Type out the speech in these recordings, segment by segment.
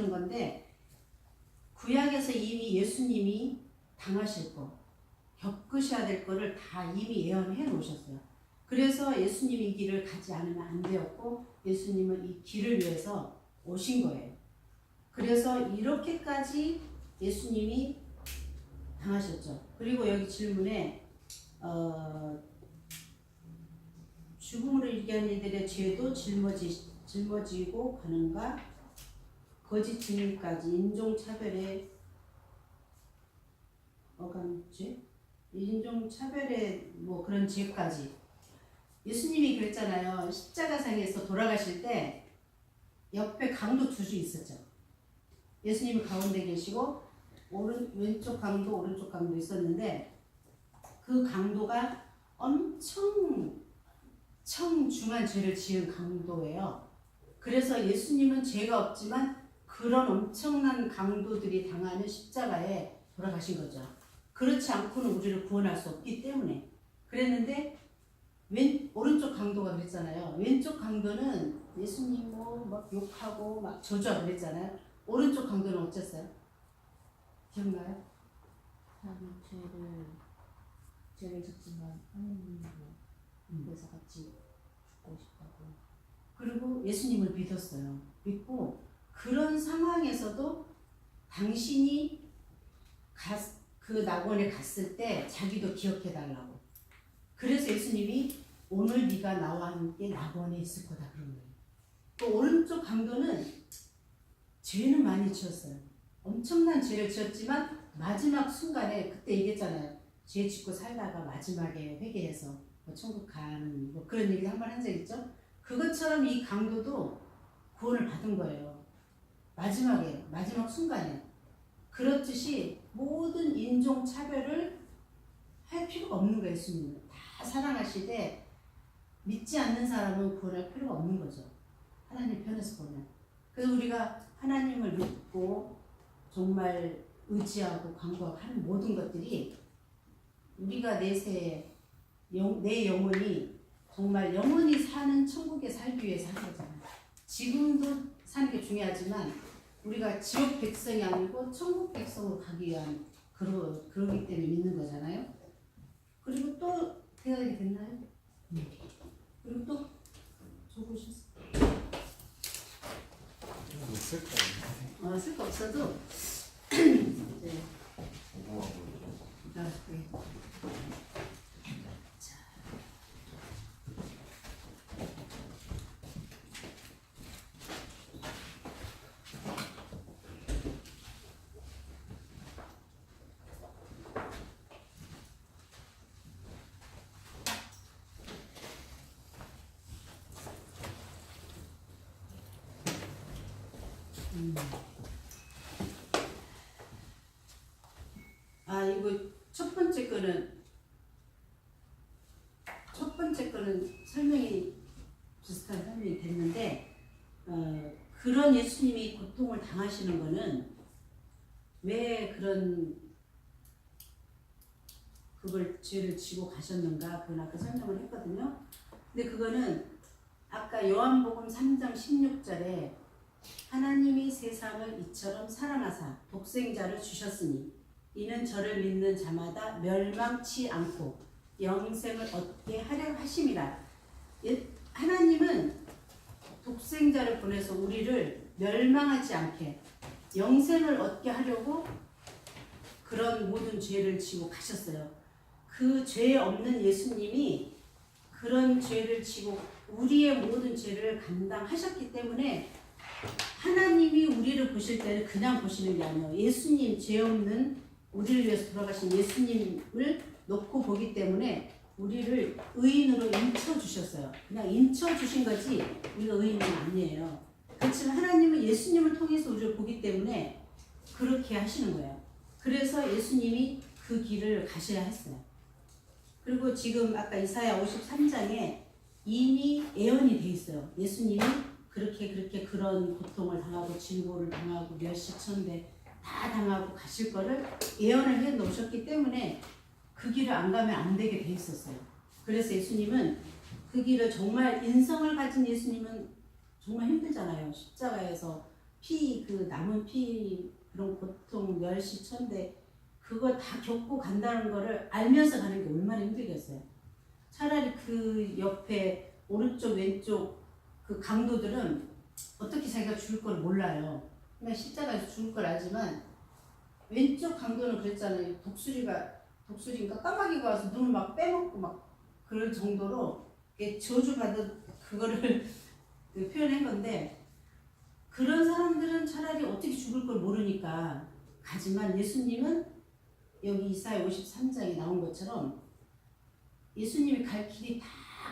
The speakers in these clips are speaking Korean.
당하시는 건데 구약에서 이미 예수님이 당하실 거, 겪으셔야 될 거를 다 이미 예언해 놓으셨어요. 그래서 예수님이 이 길을 가지 않으면 안 되었고 예수님은 이 길을 위해서 오신 거예요. 그래서 이렇게까지 예수님이 당하셨죠. 그리고 여기 질문에 죽음으로 이르게 한 이들의 죄도 짊어지고 가는가? 거짓 증인까지 인종차별의 어간죄? 인종차별의 뭐 그런 죄까지. 예수님이 그랬잖아요. 십자가상에서 돌아가실 때 옆에 강도 두 주 있었죠. 예수님이 가운데 계시고 왼쪽 강도 오른쪽 강도 있었는데 그 강도가 엄청 청중한 죄를 지은 강도예요. 그래서 예수님은 죄가 없지만 그런 엄청난 강도들이 당하는 십자가에 돌아가신 거죠. 그렇지 않고는 우리를 구원할 수 없기 때문에 그랬는데 오른쪽 강도가 그랬잖아요. 왼쪽 강도는 예수님 막 욕하고 막 저주하고 그랬잖아요. 오른쪽 강도는 어땠어요? 기억나요? 자기 죄를 졌지만 하나님으로 그래서 같이 죽고 싶다고. 그리고 예수님을 믿었어요. 믿고 그런 상황에서도 당신이 그 낙원에 갔을 때 자기도 기억해달라고. 그래서 예수님이 오늘 네가 나와 함께 낙원에 있을 거다 그런 거예요. 또 오른쪽 강도는 죄는 많이 지었어요. 엄청난 죄를 지었지만 마지막 순간에 그때 얘기했잖아요. 죄 짓고 살다가 마지막에 회개해서 뭐 천국 가는 뭐 그런 얘기 한 번 한 적 있죠. 그것처럼 이 강도도 구원을 받은 거예요. 마지막 순간에. 그렇듯이 모든 인종 차별을 할 필요가 없는 거예요. 예수님은 다 사랑하시되 믿지 않는 사람은 구원할 필요가 없는 거죠. 하나님 편에서 보면. 그래서 우리가 하나님을 믿고 정말 의지하고 간구하고 하는 모든 것들이 우리가 내 영혼이 정말 영원히 사는 천국에 살기 위해서 하는 거잖아요. 지금도 사는 게 중요하지만 우리가 지옥 백성이 아니고 천국 백성으로 가기 위한 그러기 때문에 믿는 거잖아요. 그리고 또 대답이 됐나요? 그리고 또 적으셨어요? 쓸 거 없어도 이제 네. 이거 첫 번째 거는 설명이 비슷한 설명이 됐는데 그런 예수님이 고통을 당하시는 거는 왜 그걸 죄를 지고 가셨는가 그건 아까 설명을 했거든요. 근데 그거는 아까 요한복음 3장 16절에 하나님이 세상을 이처럼 사랑하사 독생자를 주셨으니 이는 저를 믿는 자마다 멸망치 않고 영생을 얻게 하려 하심이라. 하나님은 독생자를 보내서 우리를 멸망하지 않게 영생을 얻게 하려고 그런 모든 죄를 지고 가셨어요. 그 죄 없는 예수님이 그런 죄를 지고 우리의 모든 죄를 감당하셨기 때문에 하나님이 우리를 보실 때는 그냥 보시는 게 아니에요. 예수님 죄 없는 우리를 위해서 돌아가신 예수님을 놓고 보기 때문에 우리를 의인으로 인쳐주셨어요. 그냥 인쳐주신 거지 우리가 의인은 아니에요. 그렇지만 하나님은 예수님을 통해서 우리를 보기 때문에 그렇게 하시는 거예요. 그래서 예수님이 그 길을 가셔야 했어요. 그리고 지금 아까 이사야 53장에 이미 예언이 돼 있어요. 예수님이 그렇게 그런 고통을 당하고 진고를 당하고 멸시천대 다 당하고 가실 거를 예언을 해 놓으셨기 때문에 그 길을 안 가면 안 되게 돼 있었어요. 그래서 예수님은 그 길을 정말 인성을 가진 예수님은 정말 힘들잖아요. 십자가에서 그 남은 피 그런 고통 멸시천대 그거 다 겪고 간다는 거를 알면서 가는 게 얼마나 힘들겠어요. 차라리 그 옆에 오른쪽 왼쪽 그 강도들은 어떻게 자기가 죽을 걸 몰라요. 그냥 십자가에서 죽을 걸 알지만 왼쪽 강도는 그랬잖아요. 독수리인가 까마귀가 와서 눈을 막 빼먹고 막 그럴 정도로 저주받은 그거를 그 표현한 건데 그런 사람들은 차라리 어떻게 죽을 걸 모르니까 가지만 예수님은 여기 이사야 53장에 나온 것처럼 예수님이 갈 길이 다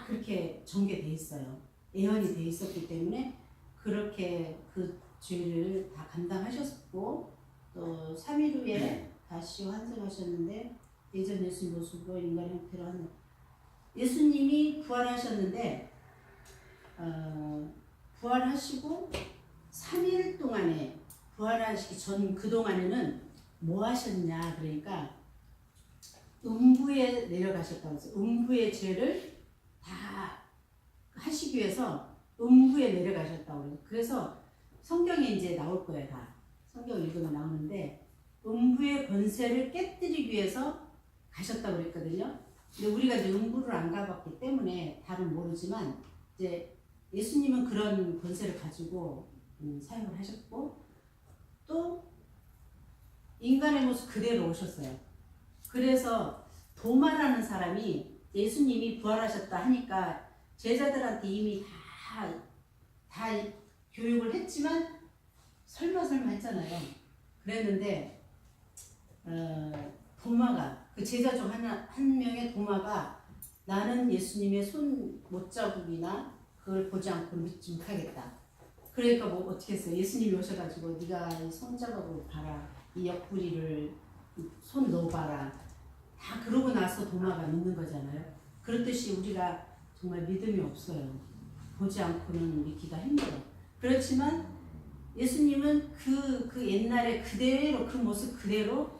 그렇게 전개돼 있어요. 예언이 돼 있었기 때문에 그렇게 그 죄를 다 감당하셨고 또 3일 후에 다시 환생하셨는데 예전 예수 모습으로 인간 형태로 하는 예수님이 부활하셨는데 부활하시고 3일 동안에 부활하시기 전 그동안에는 뭐 하셨냐 그러니까 음부에 내려가셨다고 해서 음부의 죄를 다 하시기 위해서 음부에 내려가셨다고 그래요. 그래서 성경에 이제 나올 거예요. 다 성경 읽으면 나오는데 음부의 권세를 깨뜨리기 위해서 가셨다고 그랬거든요. 근데 우리가 이제 음부를 안 가봤기 때문에 답은 모르지만 이제 예수님은 그런 권세를 가지고 사용을 하셨고 또 인간의 모습 그대로 오셨어요. 그래서 도마라는 사람이 예수님이 부활하셨다 하니까 제자들한테 이미 다 교육을 했지만 설마 했잖아요. 그랬는데 도마가 그 제자 중 한 명의 도마가 나는 예수님의 손 못자국이나 그걸 보지 않고 믿지 못하겠다. 그러니까 뭐 어떻게 했어요? 예수님이 오셔가지고 네가 이 손자국을 봐라. 이 옆구리를 손 넣어봐라. 다 그러고 나서 도마가 믿는 거잖아요. 그렇듯이 우리가 정말 믿음이 없어요. 보지 않고는 믿기가 힘들어. 그렇지만 예수님은 그 옛날에 그대로 그 모습 그대로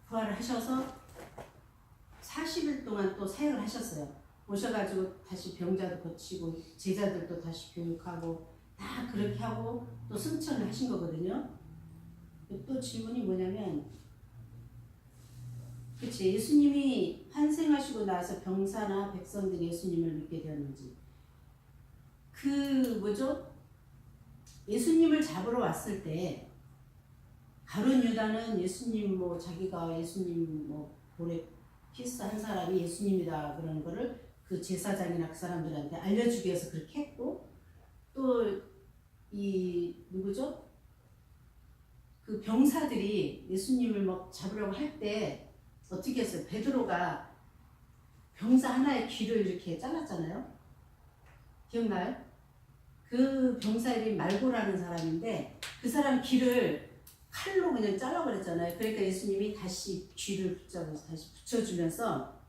부활을 하셔서 40일 동안 또 사역을 하셨어요. 오셔가지고 다시 병자도 고치고 제자들도 다시 교육하고 다 그렇게 하고 또 승천을 하신 거거든요. 또 질문이 뭐냐면 그치 예수님이 환생하시고 나서 병사나 백성들이 예수님을 믿게 되었는지 그 뭐죠? 예수님을 잡으러 왔을 때 가룟 유다는 예수님 뭐 자기가 예수님 뭐 볼에 키스한 사람이 예수님이다 그러는 거를 그 제사장이나 그 사람들한테 알려주기 위해서 그렇게 했고 또 이 누구죠? 그 병사들이 예수님을 막 잡으려고 할 때 어떻게 했어요? 베드로가 병사 하나의 귀를 이렇게 잘랐잖아요. 기억나요? 그 병사 이름이 말고라는 사람인데 그 사람 귀를 칼로 그냥 잘라버렸잖아요. 그러니까 예수님이 다시 귀를 붙잡아서 다시 붙여주면서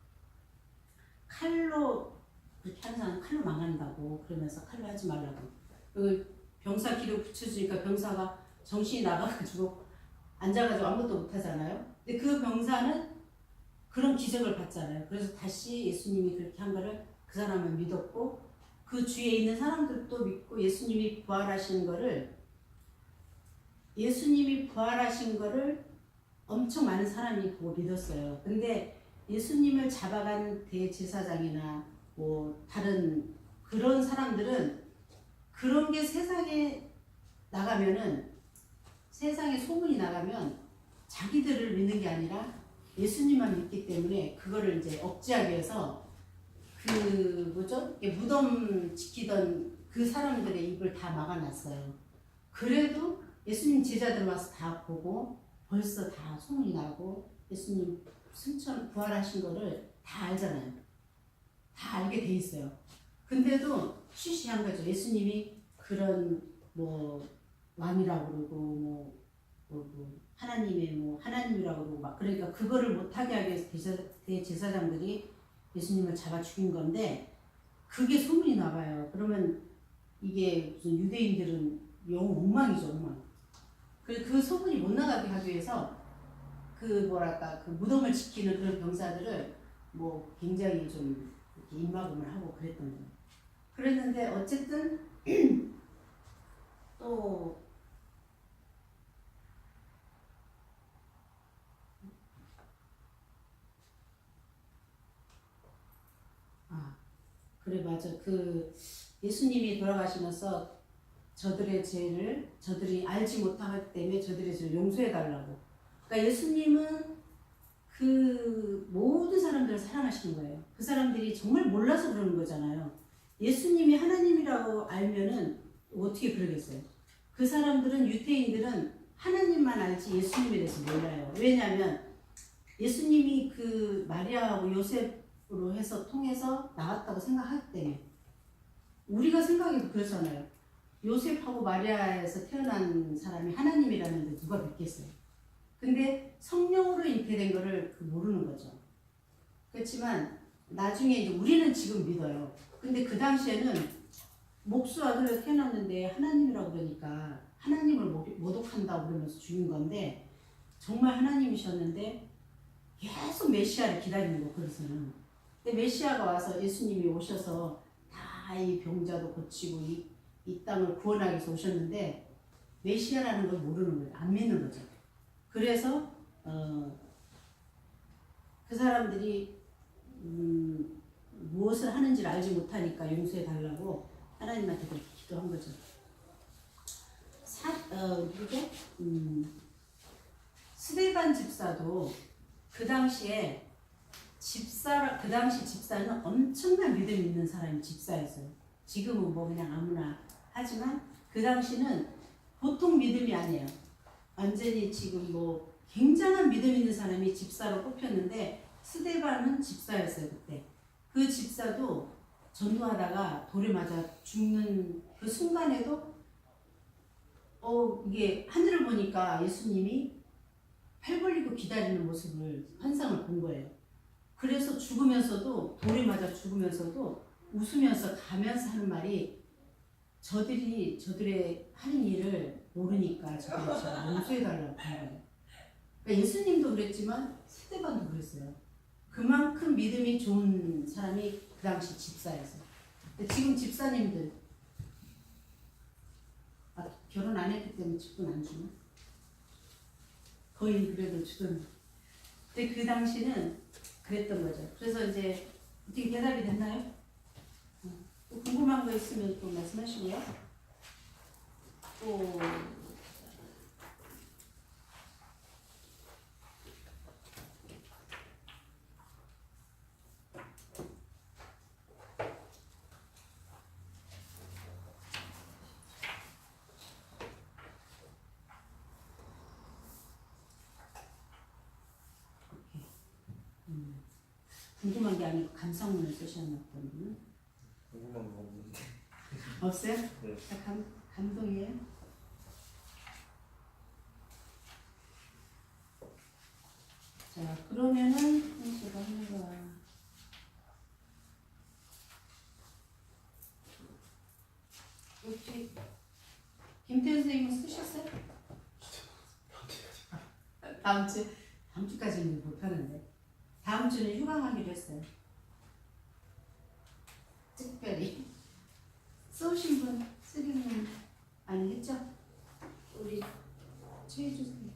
칼로 그렇게 하는 사람 칼로 망한다고 그러면서 칼로 하지 말라고. 그 병사 귀를 붙여주니까 병사가 정신이 나가가지고 앉아가지고 아무것도 못하잖아요. 근데 그 병사는 그런 기적을 봤잖아요. 그래서 다시 예수님이 그렇게 한 거를 그 사람은 믿었고 그 주위에 있는 사람들도 믿고 예수님이 부활하신 거를 엄청 많은 사람이 보고 믿었어요. 근데 예수님을 잡아간 대제사장이나 뭐 다른 그런 사람들은 그런 게 세상에 소문이 나가면 자기들을 믿는 게 아니라 예수님만 믿기 때문에 그거를 이제 억제하기 위해서 그 뭐죠? 무덤 지키던 그 사람들의 입을 다 막아놨어요. 그래도 예수님 제자들 와서 다 보고 벌써 다 소문이 나고 예수님 승천 부활하신 거를 다 알잖아요. 다 알게 돼 있어요. 근데도 쉬쉬한 거죠. 예수님이 그런 뭐 왕이라고 그러고 뭐 하나님의 뭐 하나님이라고 그러고 막 그러니까 그거를 못하게 하기 위해서 대제사장들이 예수님을 잡아 죽인 건데 그게 소문이 나가요. 그러면 이게 무슨 유대인들은 엉망이죠, 엉망. 그 소문이 못 나가게 하기 위해서 그 무덤을 지키는 그런 병사들을 뭐 굉장히 좀 이렇게 입막음을 하고 그랬던 거예요. 그랬는데 어쨌든 또 그래 맞아. 그 예수님이 돌아가시면서 저들의 죄를 저들이 알지 못하기 때문에 저들의 죄를 용서해 달라고. 그러니까 예수님은 그 모든 사람들을 사랑하시는 거예요. 그 사람들이 정말 몰라서 그러는 거잖아요. 예수님이 하나님이라고 알면은 어떻게 그러겠어요? 그 사람들은 유대인들은 하나님만 알지 예수님에 대해서 몰라요. 왜냐하면 예수님이 그 마리아하고 요셉으로 해서 통해서 나왔다고 생각하기 때문에. 우리가 생각해도 그렇잖아요. 요셉하고 마리아에서 태어난 사람이 하나님이라는데 누가 믿겠어요? 근데 성령으로 잉태된 거를 모르는 거죠. 그렇지만 나중에 이제 우리는 지금 믿어요. 근데 그 당시에는 목수 아들로 태어났는데 하나님이라고 그러니까 하나님을 모독한다고 그러면서 죽인 건데 정말 하나님이셨는데 계속 메시아를 기다리는 거 그래서는. 근데 메시아가 와서 예수님이 오셔서 다 이 병자도 고치고 이 땅을 구원하기 위해서 오셨는데 메시아라는 걸 모르는 거예요. 안 믿는 거죠. 그래서 그 사람들이 무엇을 하는지를 알지 못하니까 용서해 달라고 하나님한테 그렇게 기도한 거죠. 누구죠? 스데반 집사도 그 당시에 그 당시 집사는 엄청난 믿음 있는 사람이 집사였어요. 지금은 뭐 그냥 아무나 하지만 그 당시는 보통 믿음이 아니에요. 완전히 지금 뭐 굉장한 믿음 있는 사람이 집사로 뽑혔는데 스데반은 집사였어요 그때. 그 집사도 전도하다가 돌에 맞아 죽는 그 순간에도 이게 하늘을 보니까 예수님이 팔 벌리고 기다리는 모습을 환상을 본 거예요. 그래서 죽으면서도 돌에 맞아 죽으면서도 웃으면서 가면서 하는 말이 저들의 하는 일을 모르니까 저들을 용서해달라고 하는 거예요. 그러니까 예수님도 그랬지만 스데반도 그랬어요. 그만큼 믿음이 좋은 사람이 그 당시 집사였어요. 근데 지금 집사님들 결혼 안 했기 때문에 직분 안 주나? 거의 그래도 주던데. 근데 그 당시는 그랬던 거죠. 그래서 이제 어떻게 대답이 됐나요? 또 궁금한 거 있으면 또 말씀하시고요. 또 궁금한 게 아니고 감상문을 쓰셨나 보군요. 궁금한 거 없는데. 없어요? 네. 감동이에요? 자, 그러면은 제가 하는 거야. 혹시 김태현 선생님은 쓰셨어요? 다음 주까지는 못하는데 다음 주는 휴강하기로 했어요. 특별히 써오신 분 쓰기는 안 했죠? 우리 최혜주 선생님.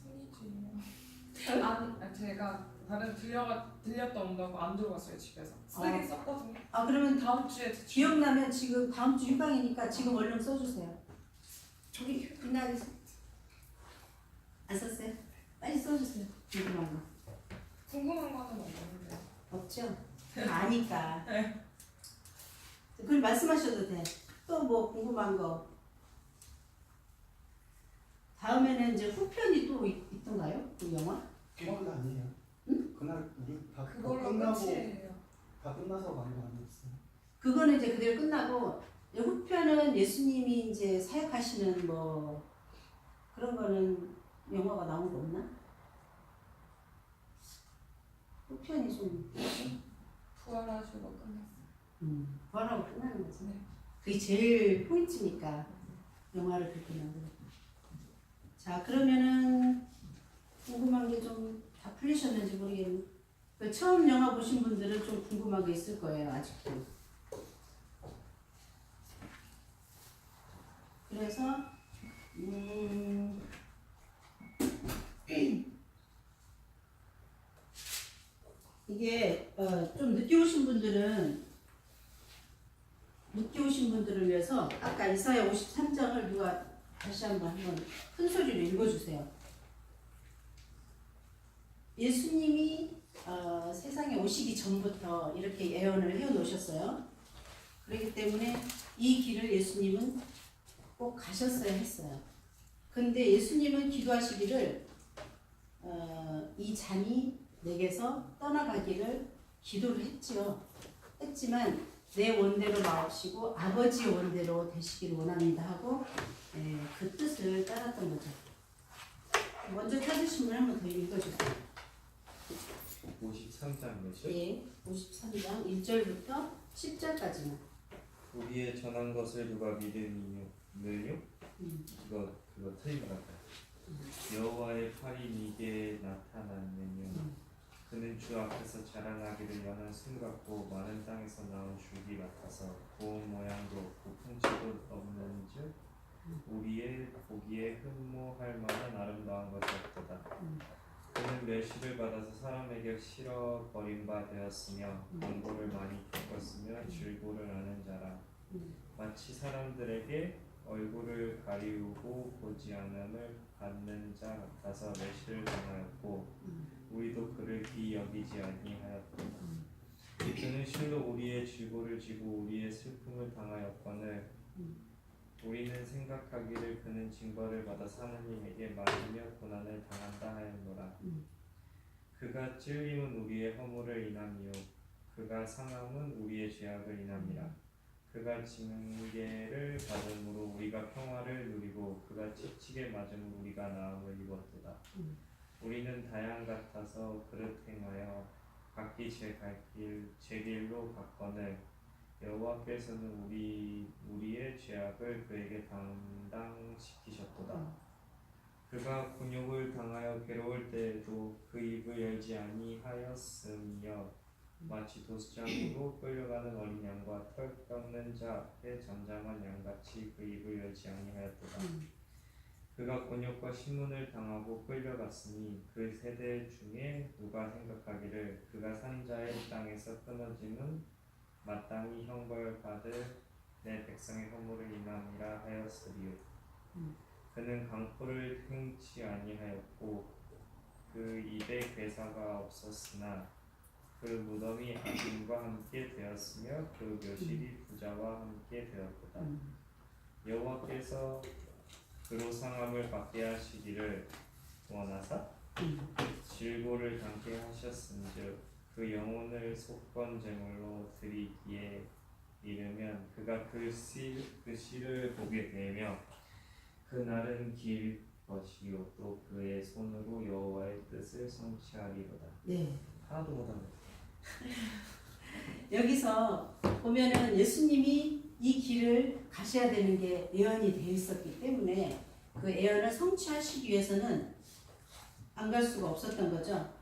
쓰기지. 아니 제가 다른 들렸다 온다고 안 들어갔어요 집에서. 쓰긴 썼거든요. 그러면 다음 주에 기억나면 지금 다음 주 휴강이니까 지금 얼른 써주세요. 저기 빛나게 안 썼어요? 빨리 써주세요. 궁금한 거. 궁금한 거는 없는데. 없죠? 아니까. 네. 그럼 말씀하셔도 돼. 또 뭐 궁금한 거. 다음에는 이제 후편이 또 있던가요? 그 영화? 그건 아니에요. 응? 그날 우리 다 그걸로 끝나고 끝이에요. 다 끝나서 말이 아니었어요. 그거는 이제 그대로 끝나고 후편은 예수님이 이제 사역하시는 뭐 그런 거는 영화가 나온 거 없나? 후편이 좀 부활하시고 끝났어요. 부활하고 끝나는 거지. 네. 그게 제일 포인트니까 영화를 그렇게 만들었다. 자, 그러면은 궁금한 게 좀 다 풀리셨는지 모르겠네. 그 처음 영화 보신 분들은 좀 궁금한 게 있을 거예요, 아직도. 그래서 이게 좀 늦게 오신 분들은 늦게 오신 분들을 위해서 아까 이사야 53장을 누가 다시 한번 큰 소리로 읽어주세요. 예수님이 세상에 오시기 전부터 이렇게 예언을 해놓으셨어요. 그렇기 때문에 이 길을 예수님은 꼭 가셨어야 했어요. 근데 예수님은 기도하시기를 이 잔이 내게서 떠나가기를 기도를 했지만 내 원대로 마옵시고 아버지 원대로 되시기를 원합니다 하고 그 뜻을 따랐던 거죠. 먼저 찾으신 분 한 번 더 읽어주세요. 53장 몇이요? 예, 53장 1절부터 10절까지만. 우리의 전한 것을 누가 믿으니요? 그거 틀린 것 같아요. 여호와의 팔이 네게 나타났느뇨. 그는 주 앞에서 자라나기를 연한 순 같고 마른 땅에서 나온 줄기 같아서 고운 모양도 없고 풍채도 없는즉 우리의 보기에 흠모할 만한 아름다운 것이 없도다. 그는 멸시를 받아서 사람에게 실어 버림바 되었으며 공고를 많이 겪었으며 줄고를 아는 자라. 마치 사람들에게 얼굴을 가리우고 보지 않음을 받는 자 같아서 멸시를 당하였고 우리도 그를 귀히 여기지 아니하였도다. 그는 실로 우리의 질고를 지고 우리의 슬픔을 당하였거늘 우리는 생각하기를 그는 징벌을 받아서 하나님에게 맞으며 고난을 당한다 하였노라. 그가 찔림은 우리의 허물을 인함이요 그가 상함은 우리의 죄악을 인함이라. 그가 징계를 받음으로 우리가 평화를 누리고 그가 채찍에 맞음으로 우리가 나음을 입었도다. 우리는 다양 같아서 그릇 행하여 각기 제 길로 갔거늘 여호와께서는 우리의 죄악을 그에게 담당시키셨도다. 그가 곤욕을 당하여 괴로울 때에도 그 입을 열지 아니하였으며 마치 도수장으로 끌려가는 어린 양과 털 깎는 자 앞에 잠잠한 양같이 그 입을 열지 아니하였도다. 그가 곤욕과 신문을 당하고 끌려갔으니 그 세대 중에 누가 생각하기를 그가 산 자의 땅에서 끊어지는 마땅히 형벌받을 내 백성의 허물을 인함이라 하였으리요. 그는 강포를 행치 아니하였고 그 입에 괴사가 없었으나 그 무덤이 악인과 함께 되었으며 그 묘실이 부자와 함께 되었도다. 여호와께서 그로 상함을 받게 하시기를 원하사 질고를 당케 하셨은즉 그 영혼을 속건 제물로 드리기에 이르면 그가 그 씨를 보게 되며 그날은 길 것이요 또 그의 손으로 여호와의 뜻을 성취하리로다. 네. 하나도 못하네. 여기서 보면은 예수님이 이 길을 가셔야 되는 게 예언이 되어 있었기 때문에 그 예언을 성취하시기 위해서는 안 갈 수가 없었던 거죠.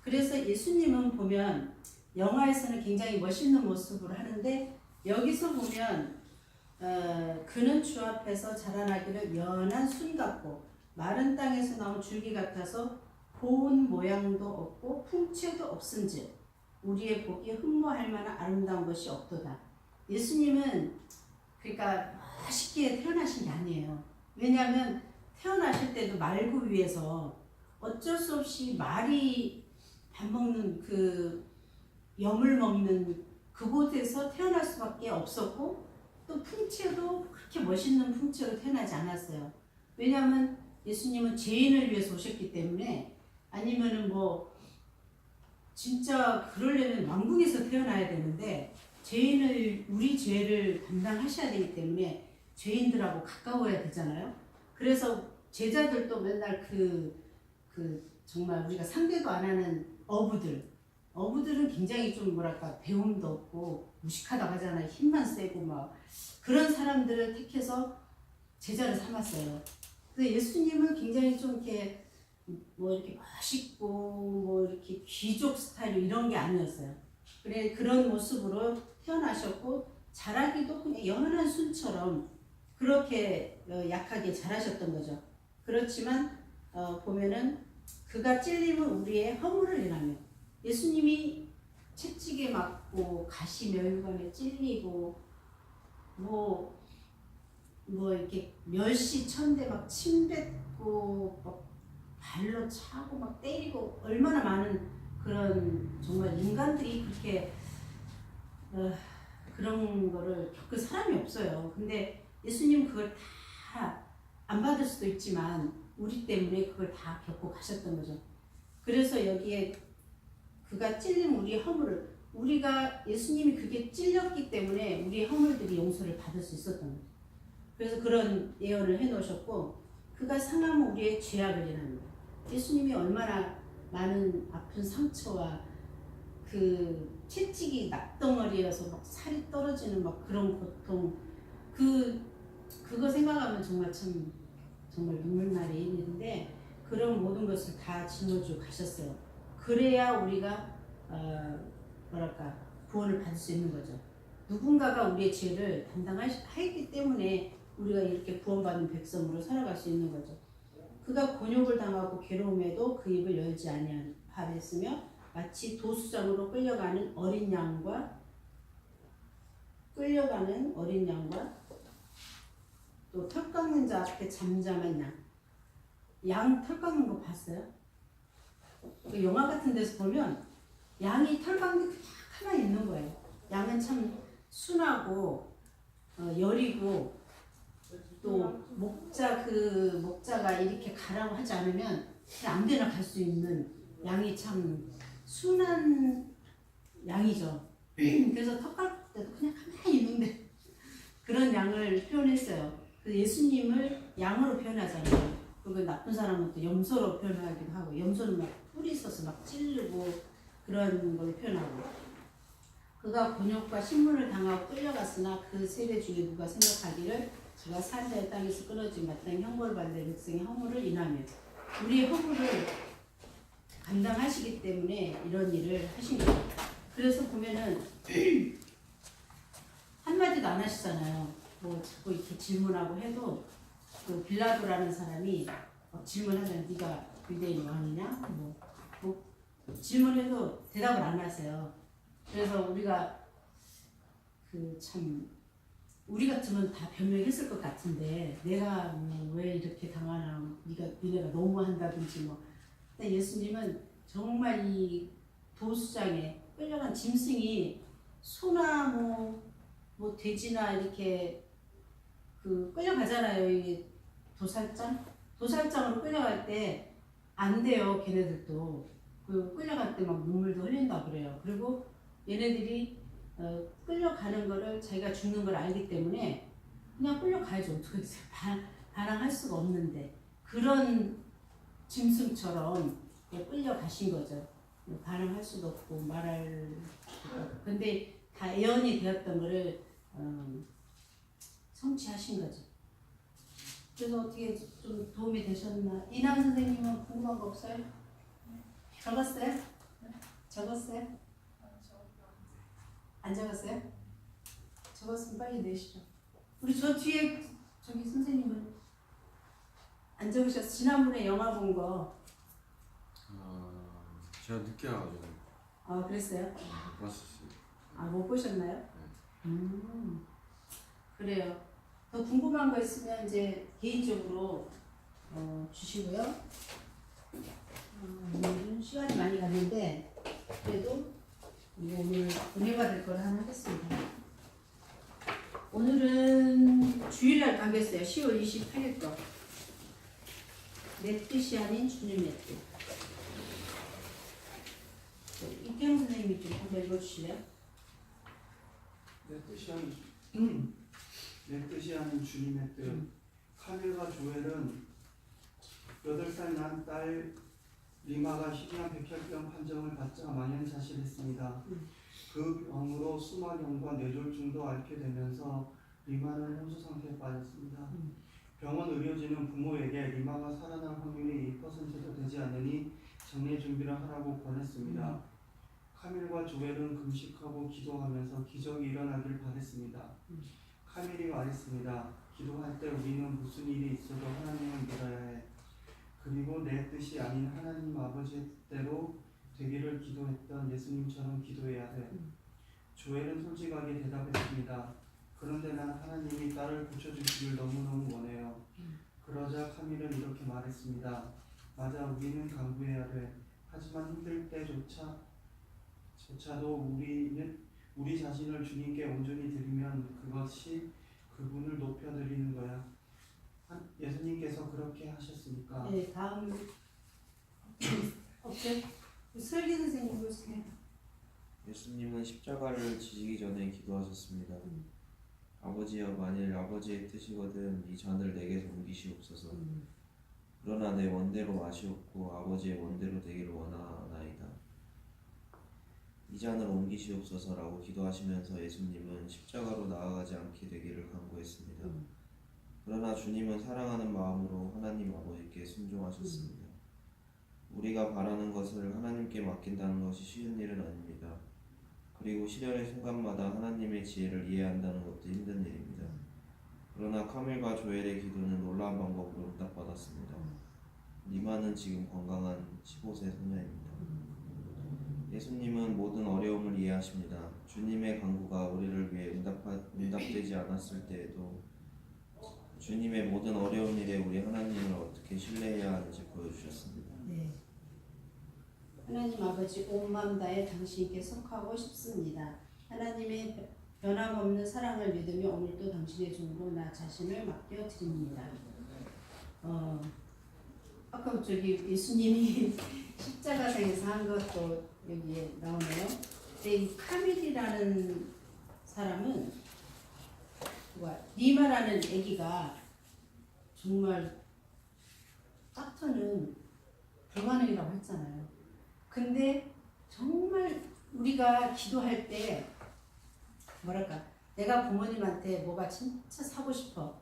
그래서 예수님은 보면 영화에서는 굉장히 멋있는 모습으로 하는데 여기서 보면 그는 주 앞에서 자라나기를 연한 순 같고 마른 땅에서 나온 줄기 같아서 고운 모양도 없고 풍채도 없은즉 우리의 보기에 흠모할 만한 아름다운 것이 없도다. 예수님은 그러니까 멋있게 태어나신 게 아니에요. 왜냐하면 태어나실 때도 말구 위에서 어쩔 수 없이 말이 밥 먹는 그 염을 먹는 그곳에서 태어날 수밖에 없었고 또 풍채도 그렇게 멋있는 풍채로 태어나지 않았어요. 왜냐하면 예수님은 죄인을 위해서 오셨기 때문에 아니면은 뭐 진짜 그러려면 왕궁에서 태어나야 되는데 우리 죄를 담당하셔야 되기 때문에 죄인들하고 가까워야 되잖아요. 그래서 제자들도 맨날 정말 우리가 상대도 안 하는 어부들은 굉장히 좀 뭐랄까 배움도 없고 무식하다고 하잖아요. 힘만 세고 막 그런 사람들을 택해서 제자를 삼았어요. 근데 예수님은 굉장히 좀 이렇게 뭐 이렇게 멋있고 뭐 이렇게 귀족 스타일 이런 게 아니었어요. 그래 그런 모습으로 태어나셨고 자라기도 그냥 연한 순처럼 그렇게 약하게 자라셨던 거죠. 그렇지만 보면은 그가 찔림은 우리의 허물을 인하며 예수님이 채찍에 맞고 가시 멸관에 찔리고 뭐 이렇게 멸시 천대 막 침뱉고 막 발로 차고 막 때리고 얼마나 많은 그런 정말 인간들이 그렇게 그런 거를 겪을 사람이 없어요. 근데 예수님 그걸 다 안 받을 수도 있지만 우리 때문에 그걸 다 겪고 가셨던 거죠. 그래서 여기에 그가 찔린 우리의 허물을 우리가 예수님이 그게 찔렸기 때문에 우리의 허물들이 용서를 받을 수 있었던 거죠. 그래서 그런 예언을 해놓으셨고 그가 상하면 우리의 죄악을 인하는 거예요. 예수님이 얼마나 많은 아픈 상처와 그 채찍이 납덩어리여서 막 살이 떨어지는 막 그런 고통 그거 생각하면 정말 눈물날이 있는데 그런 모든 것을 다 짊어지고 가셨어요. 그래야 우리가 구원을 받을 수 있는 거죠. 누군가가 우리의 죄를 담당하기 때문에 우리가 이렇게 구원받은 백성으로 살아갈 수 있는 거죠. 그가 곤욕을 당하고 괴로움에도 그 입을 열지 아니하였으며 마치 도수장으로 끌려가는 어린 양과 또 털 깎는 자 앞에 잠잠한 양 털 깎는 거 봤어요? 그 영화 같은 데서 보면 양이 털 깎는 게 딱 하나 있는 거예요. 양은 참 순하고 여리고 또 목자가 이렇게 가라고 하지 않으면 그냥 아무데나 갈 수 있는 양이 참 순한 양이죠. 그래서 턱 깎을 때도 그냥 가만히 있는데 그런 양을 표현했어요. 그래서 예수님을 양으로 표현하잖아요. 그리고 나쁜 사람은 또 염소로 표현하기도 하고 염소는 막 뿔이 있어서 막 찌르고 그런 걸 표현하고 그가 곤욕과 신문을 당하고 끌려갔으나 그 세대 중에 누가 생각하기를 그가 산자의 땅에서 끊어진 마땅히 형벌을 받는 백성의 허물을 인하며 우리의 허물을 감당하시기 때문에 이런 일을 하신 거예요. 그래서 보면은 한마디도 안 하시잖아요. 뭐 자꾸 이렇게 질문하고 해도 그 빌라도라는 사람이 질문하면 네가 유대인 왕이냐? 뭐 질문해도 대답을 안 하세요. 그래서 우리가 우리 같으면 다 변명했을 것 같은데 내가 왜 이렇게 당하나 니네가 너무한다든지 뭐. 근데 예수님은 정말 이 도수장에 끌려간 짐승이 소나 뭐 돼지나 이렇게 끌려가잖아요. 이 도살장으로 끌려갈 때 안 돼요. 걔네들도 끌려갈 때 막 눈물도 흘린다 그래요. 그리고 얘네들이 끌려가는 거를 자기가 죽는 걸 알기 때문에 그냥 끌려가야죠. 어떻게 반항할 수가 없는데 그런 짐승처럼 끌려가신 거죠. 반항할 수도 없고 말할 근데 다 예언이 되었던 거를 성취하신 거죠. 그래서 어떻게 좀 도움이 되셨나? 이남 선생님은 궁금한 거 없어요? 적었어요? 적었어요? 안 적었어요? 적었으면 빨리 내시죠. 우리 저 뒤에 저기 선생님은 안 적으셨어요? 지난번에 영화 본 거. 제가 늦게 와가지고. 그랬어요? 못 봤었어요. 못 보셨나요? 그래요. 더 궁금한 거 있으면 이제 개인적으로 주시고요. 오늘은 시간이 많이 갔는데 그래도 오늘 은혜가 될 거를 하나 하겠습니다. 오늘은 주일날 가겠어요. 10월 28일 거. 내 뜻이 아닌 주님의 뜻. 이태영 선생님이 좀 한번 읽어주실래요? 내 뜻이 아닌 주님의 뜻. 카밀과 조엘은 8살 난 딸 리마가 희귀한 백혈병 판정을 받자 만연자실했습니다. 그 병으로 수막염과 뇌졸중도 앓게 되면서 리마는 혼수 상태에 빠졌습니다. 병원 의료진은 부모에게 리마가 살아날 확률이 1%도 되지 않으니 장례 준비를 하라고 권했습니다. 카밀과 조엘은 금식하고 기도하면서 기적이 일어나길 바랬습니다. 카밀이 말했습니다. 기도할 때 우리는 무슨 일이 있어도 하나님을 믿어야 해. 그리고 내 뜻이 아닌 하나님 아버지의 뜻대로 되기를 기도했던 예수님처럼 기도해야 돼. 조엘은 솔직하게 대답했습니다. 그런데 난 하나님이 딸을 고쳐주시길 너무너무 원해요. 그러자 카밀은 이렇게 말했습니다. 맞아, 우리는 강구해야 돼. 하지만 힘들 때조차도 우리 자신을 주님께 온전히 드리면 그것이 그분을 높여드리는 거야. 예수님께서 그렇게 하셨으니까. 네, 다음 어때? 설계 선생님 보세요. 예수님은 십자가를 지시기 전에 기도하셨습니다. 아버지여, 만일 아버지의 뜻이거든 이 잔을 내게서 옮기시옵소서. 그러나 내 원대로 마시옵고 아버지의 원대로 되기를 원하나이다. 이 잔을 옮기시옵소서라고 기도하시면서 예수님은 십자가로 나아가지 않게 되기를 간구했습니다. 그러나 주님은 사랑하는 마음으로 하나님 아버지께 순종하셨습니다. 우리가 바라는 것을 하나님께 맡긴다는 것이 쉬운 일은 아닙니다. 그리고 시련의 순간마다 하나님의 지혜를 이해한다는 것도 힘든 일입니다. 그러나 카밀과 조엘의 기도는 놀라운 방법으로 응답받았습니다. 니마는 지금 건강한 15세 소녀입니다. 예수님은 모든 어려움을 이해하십니다. 주님의 간구가 우리를 위해 응답되지 않았을 때에도 주님의 모든 어려운 일에 우리 하나님을 어떻게 신뢰해야 하는지 보여주셨습니다. 네. 하나님 아버지, 온 마음 다해 당신께 속하고 싶습니다. 하나님의 변함없는 사랑을 믿으며 오늘도 당신의 종으로 나 자신을 맡겨드립니다. 아까 저기 예수님이 십자가상에서 한 것도 여기에 나오네요. 근데 이 카밀이라는 사람은 니마라는 아기가 정말 닥터는 불가능이라고 했잖아요. 근데 정말 우리가 기도할 때 뭐랄까, 내가 부모님한테 뭐가 진짜 사고 싶어,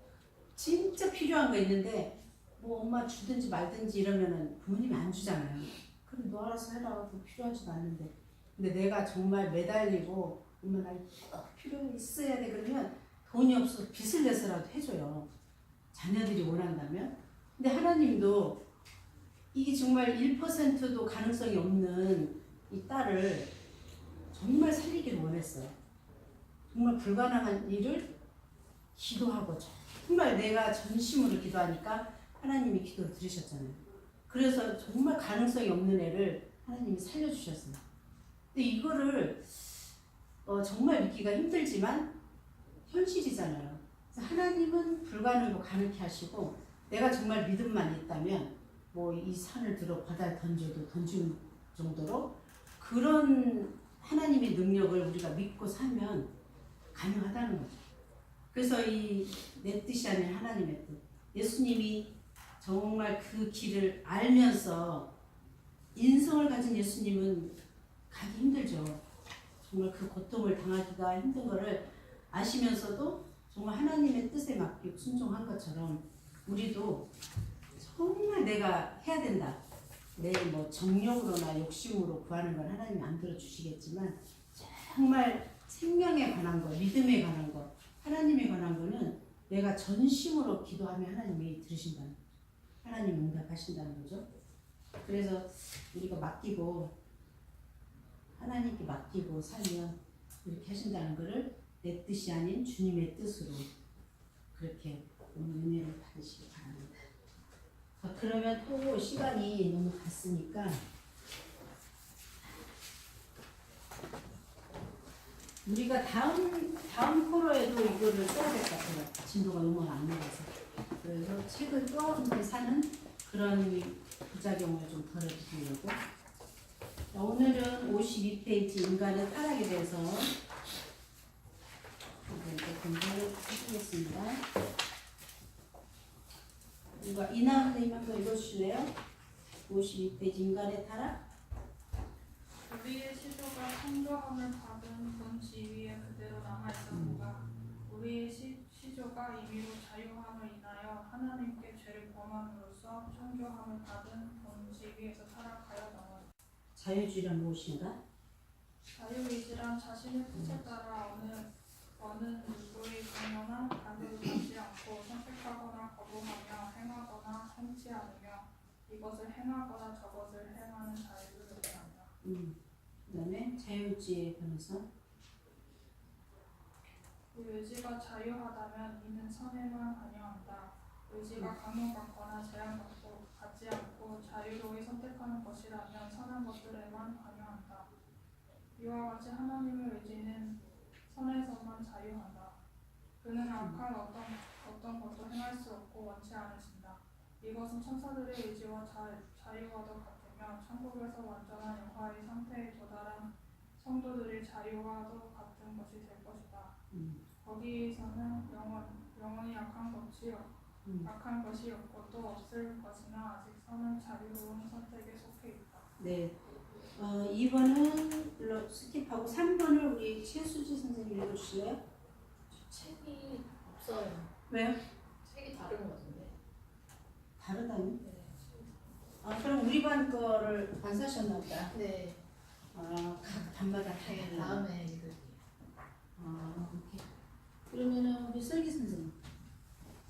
진짜 필요한 거 있는데 뭐 엄마 주든지 말든지 이러면은 부모님이 안 주잖아요. 그래 너 알아서 해라, 그거 필요하지도 않는데. 근데 내가 정말 매달리고 엄마 나 꼭 필요 있어야 돼 그러면 돈이 없어서 빚을 내서라도 해줘요, 자녀들이 원한다면. 근데 하나님도 이게 정말 1%도 가능성이 없는 이 딸을 정말 살리기를 원했어요. 정말 불가능한 일을 기도하고 정말 내가 전심으로 기도하니까 하나님이 기도를 들으셨잖아요. 그래서 정말 가능성이 없는 애를 하나님이 살려주셨어요. 근데 이거를 정말 믿기가 힘들지만 현실이잖아요. 그래서 하나님은 불가능도 가능케 하시고 내가 정말 믿음만 있다면 뭐 이 산을 들어 바다에 던져도 던지는 정도로 그런 하나님의 능력을 우리가 믿고 살면 가능하다는 거죠. 그래서 이 내 뜻이 아닌 하나님의 뜻, 예수님이 정말 그 길을 알면서 인성을 가진 예수님은 가기 힘들죠. 정말 그 고통을 당하기가 힘든 거를 아시면서도 정말 하나님의 뜻에 맡기고 순종한 것처럼 우리도 정말 내가 해야 된다, 내 뭐 정욕으로나 욕심으로 구하는 건 하나님이 안 들어주시겠지만 정말 생명에 관한 거, 믿음에 관한 거, 하나님에 관한 거는 내가 전심으로 기도하면 하나님이 들으신다는 거죠. 하나님이 응답하신다는 거죠. 그래서 우리가 맡기고 하나님께 맡기고 살면 이렇게 하신다는 거를 내 뜻이 아닌 주님의 뜻으로 그렇게 오늘 은혜를 받으시기 바랍니다. 그러면 또 시간이 너무 갔으니까 우리가 다음 코너에도 이거를 써야 될 것 같아요. 진도가 너무 안 나가서. 그래서 책을 또 한 번 사는 그런 부작용을 좀 덜어드리려고. 오늘은 52페이지 인간의 타락에 대해서 공부를 해보겠습니다. 누가 이나 선생님 한번 읽어주실래요? 52페이지 인간의 타락. 우리의 시조가 창조함을 받은 본 지위에 그대로 남아있었는가. 우리의 시조가 임의로 자유함을 인하여 하나님께 죄를 범함으로써 창조함을 받은 본 지위에서 타락하여 넘어졌다. 자유주의란 무엇인가? 자유의지란 자신의 뜻에 따라 어느 누구의 강요나 강요를 받지 않고 선택하거나 거부하며 행하거나 행치 않으며 이것을 행하거나 저것을 행하는 자유를 의미한다. 그 다음에 자유주의의 변호사. 의지가 자유하다면 이는 선에만 관여한다. 의지가 강요받거나 제한받지 않고 자유로이 선택하는 것이라면 선한 것들에만 관여한다. 이와 같이 하나님의 의지는 선에서만 자유한다. 그는 악한 어떤 것도 행할 수 없고 원치 않으신다. 이것은 천사들의 의지와 자유와도 같으며 천국에서 완전한 영화의 상태에 도달한 성도들의 자유와도 같은 것이 될 것이다. 거기에서는 영원히 악한 것이 없고 또 없을 것이나 아직 선은 자유로운 선택에 속해 있다. 네. 2번은 스킵하고 3번을 우리 최수지 선생님 읽어주실래요? 책이 없어요. 왜요? 책이 다른 것 같은데. 다르다니? 네. 그럼 우리 반 거를 안 사셨나 보다. 네. 각 반마다 다 달라. 다음에 읽을게요. 오케이. 그러면은 우리 슬기 선생님.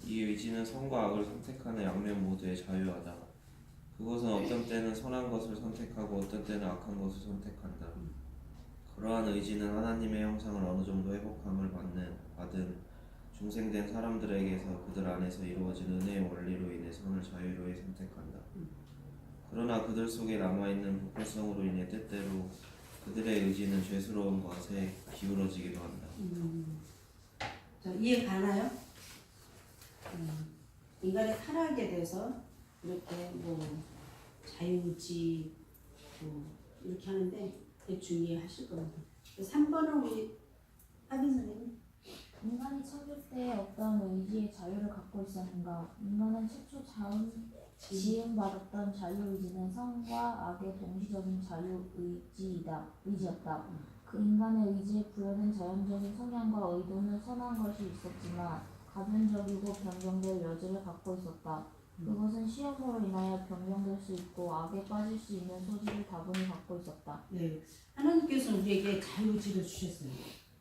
이 의지는 선과 악을 선택하는 양면 모두에 자유하다. 그것은 어떤 때는 선한 것을 선택하고 어떤 때는 악한 것을 선택한다. 그러한 의지는 하나님의 형상을 어느 정도 회복함을 받은 중생된 사람들에게서 그들 안에서 이루어진 은혜의 원리로 인해 선을 자유로이 선택한다. 그러나 그들 속에 남아있는 부패성으로 인해 때때로 그들의 의지는 죄스러운 것에 기울어지기도 한다. 자, 이해 가나요? 인간의 타락에 대해서 이렇게 뭐 자유의지 뭐 이렇게 하는데 대충 이해하실 겁니다. 3번은 우리 하빈 선생님. 인간이 창조 때 어떤 의지의 자유를 갖고 있었는가? 인간은 최초 지음받았던 자유의지는 선과 악의 동시적인 의지였다. 그 인간의 의지에 부여된 자연적인 성향과 의도는 선한 것이 있었지만 가변적이고 변경될 여지를 갖고 있었다. 그것은 시험으로 인하여 변경될 수 있고 악에 빠질 수 있는 소지를 다분히 갖고 있었다. 네, 하나님께서 우리에게 자유의지를 주셨어요.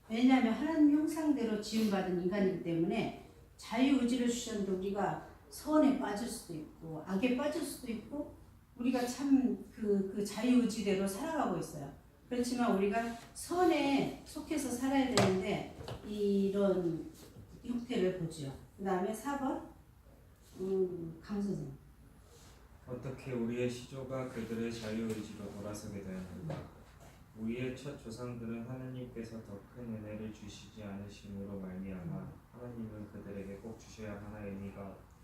왜냐하면 하나님 형상대로 지음받은 인간이기 때문에 자유의지를 주셨는데 우리가 선에 빠질 수도 있고 악에 빠질 수도 있고 우리가 참 그 자유의지대로 살아가고 있어요. 그렇지만 우리가 선에 속해서 살아야 되는데 이런 형태를 보죠. 그 다음에 4번 강 선생님. 어떻게 우리의 시조가 그들의 자유의지로 돌아서게 되었는가? 우리의 첫 조상들은 하나님께서 더 큰 은혜를 주시지 않으심으로 말미암아 하나님은 그들에게 꼭 주셔야 하나의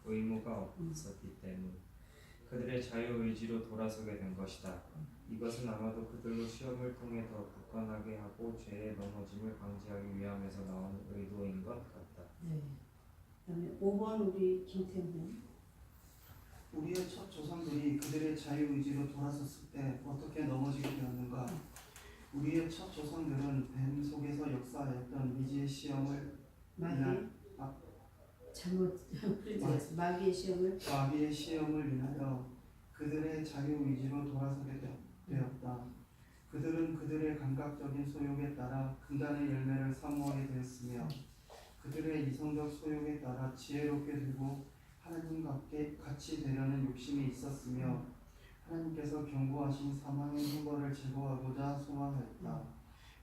의무가 없었기 때문 그들의 자유의지로 돌아서게 된 것이다. 이것은 아마도 그들로 시험을 통해 더 굳건하게 하고 죄에 넘어짐을 방지하기 위함에서 나온 의도인 것 같다. 네. 그다음에 5번 우리 김태훈. 우리의 첫 조상들이 그들의 자유의지로 돌아섰을 때 어떻게 넘어지게 되었는가? 우리의 첫 조상들은 뱀 속에서 역사하였던 미지의 시험을 잘못 프린트했어. 마귀의 시험을 인하여 그들의 자유의지로 돌아서게 되었다. 그들은 그들의 감각적인 소욕에 따라 금단의 열매를 사모하게 되었으며 그들의 이성적 소욕에 따라 지혜롭게 되고 하나님과 같이 되려는 욕심이 있었으며 하나님께서 경고하신 사망의 형벌을 제거하고자 소망하였다.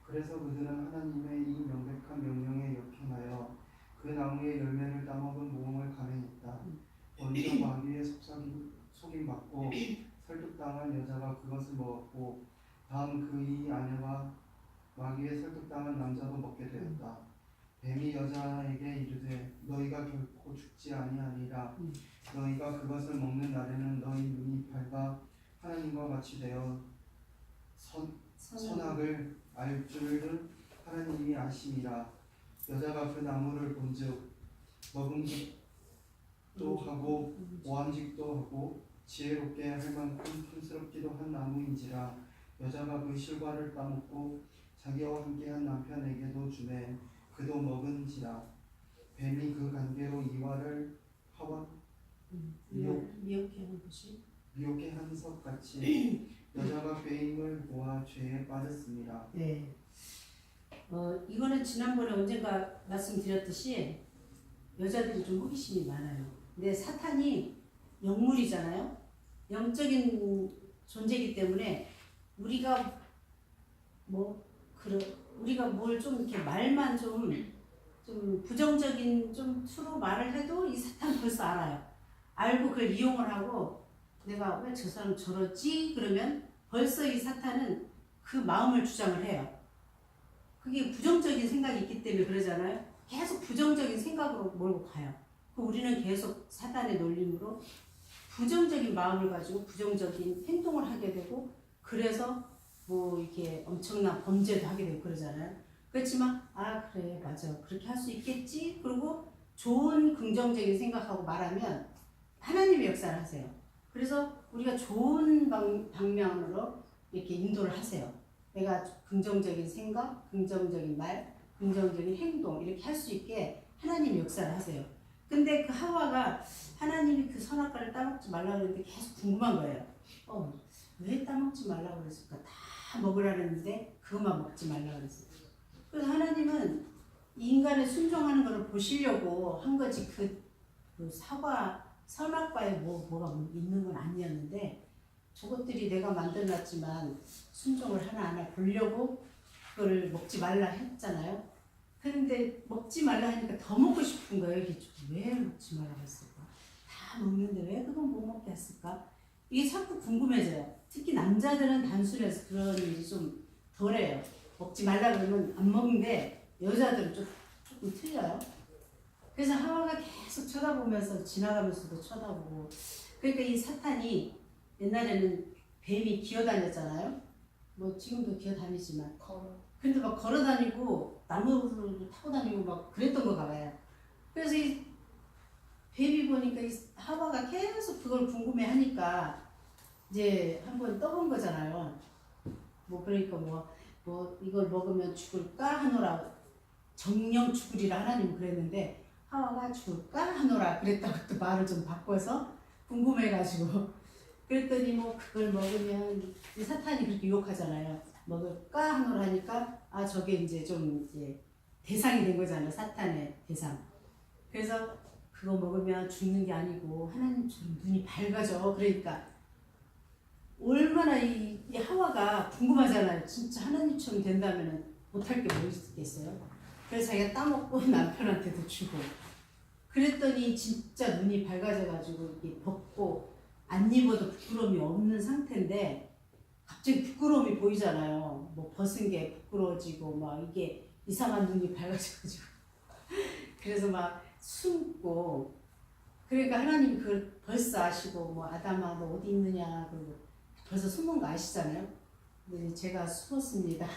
그래서 그들은 하나님의 이 명백한 명령에 역행하여 그 나무의 열매를 따먹은 모험을 감행했다. 먼저 마귀의 속임받고 설득당한 여자가 그것을 먹었고 다음 그의 아내와 마귀의 설득당한 남자도 먹게 되었다. 뱀이 여자에게 이르되 너희가 결코 죽지 아니하리라. 너희가 그것을 먹는 날에는 너희 눈이 밝아 하나님과 같이 되어 선악을 알 줄은 하나님이 아심이라. 여자가 그 나무를 본즉 먹음직도 하고 보암직도 하고 지혜롭게 할 만큼 탐스럽기도 한 나무인지라. 여자가 그 실과를 따먹고 자기와 함께한 남편에게도 주매 그도 먹은지라. 뱀이 그 관계로 이와를 하와 미혹해 한 섭같이 여자가 꾀임을 보아 죄에 빠졌습니다. 네. 이거는 지난번에 언젠가 말씀드렸듯이 여자들이 좀 호기심이 많아요. 근데 사탄이 영물이잖아요. 영적인 존재이기 때문에 우리가 뭘 좀 이렇게 말만 좀 좀 부정적인 좀 투로 말을 해도 이 사탄 벌써 알아요. 알고 그걸 이용을 하고 내가 왜 저 사람 저러지? 그러면 벌써 이 사탄은 그 마음을 주장을 해요. 그게 부정적인 생각이 있기 때문에 그러잖아요. 계속 부정적인 생각으로 몰고 가요. 우리는 계속 사탄의 놀림으로 부정적인 마음을 가지고 부정적인 행동을 하게 되고 그래서 뭐 이렇게 엄청난 범죄도 하게 되고 그러잖아요. 그렇지만 아 그래 맞아 그렇게 할 수 있겠지. 그리고 좋은 긍정적인 생각하고 말하면 하나님의 역사를 하세요. 그래서 우리가 좋은 방향으로 이렇게 인도를 하세요. 내가 긍정적인 생각, 긍정적인 말, 긍정적인 행동 이렇게 할 수 있게 하나님의 역사를 하세요. 근데 그 하와가 하나님이 그 선악과를 따먹지 말라고 했는데 계속 궁금한 거예요. 왜 따먹지 말라고 그랬을까? 다 먹으라 그랬는데 그것만 먹지 말라고 그랬어요. 그래서 하나님은 인간의 순종하는 것을 보시려고 한 거지 그 선악과에 뭐가 있는 건 아니었는데 저것들이 내가 만들어놨지만 순종을 하나 보려고 그걸 먹지 말라 했잖아요. 그런데 먹지 말라 하니까 더 먹고 싶은 거예요. 이게 왜 먹지 말라고 했을까? 다 먹는데 왜 그건 못 먹게 했을까? 이게 자꾸 궁금해져요. 특히 남자들은 단순해서 그런 일이 좀 덜해요. 먹지 말라 그러면 안 먹는데 여자들은 조금 틀려요. 그래서 하와가 계속 쳐다보면서 지나가면서도 쳐다보고 그러니까 이 사탄이 옛날에는 뱀이 기어다녔잖아요. 뭐 지금도 기어다니지만 근데 막 걸어다니고 나무를 타고 다니고 막 그랬던 거 봐요. 그래서 이 뱀이 보니까 이 하와가 계속 그걸 궁금해하니까 이제 한번 떠본 거잖아요. 뭐 그러니까 뭐 이걸 먹으면 죽을까 하노라 정령 죽으리라 하나님 그랬는데 하와가 죽을까 하노라 그랬다고 또 말을 좀 바꿔서 궁금해가지고 그랬더니 뭐 그걸 먹으면 이 사탄이 그렇게 유혹하잖아요. 먹을까 하노라 하니까 저게 이제 좀 이제 대상이 된 거잖아요. 사탄의 대상. 그래서 그거 먹으면 죽는 게 아니고 하나님처럼 눈이 밝아져. 그러니까 얼마나 이 하와가 궁금하잖아요. 진짜 하나님처럼 된다면 못할 게 뭐 있겠어요. 그래서 자기가 따먹고 남편한테도 주고 그랬더니 진짜 눈이 밝아져가지고 이렇게 벗고 안 입어도 부끄러움이 없는 상태인데 갑자기 부끄러움이 보이잖아요. 뭐 벗은 게 부끄러워지고 막 이게 이상한 눈이 밝아져가지고 그래서 막 숨고 그러니까 하나님이 그걸 벌써 아시고 뭐 아담아 너 어디 있느냐 그러고 벌써 숨은 거 아시잖아요. 근데 제가 숨었습니다.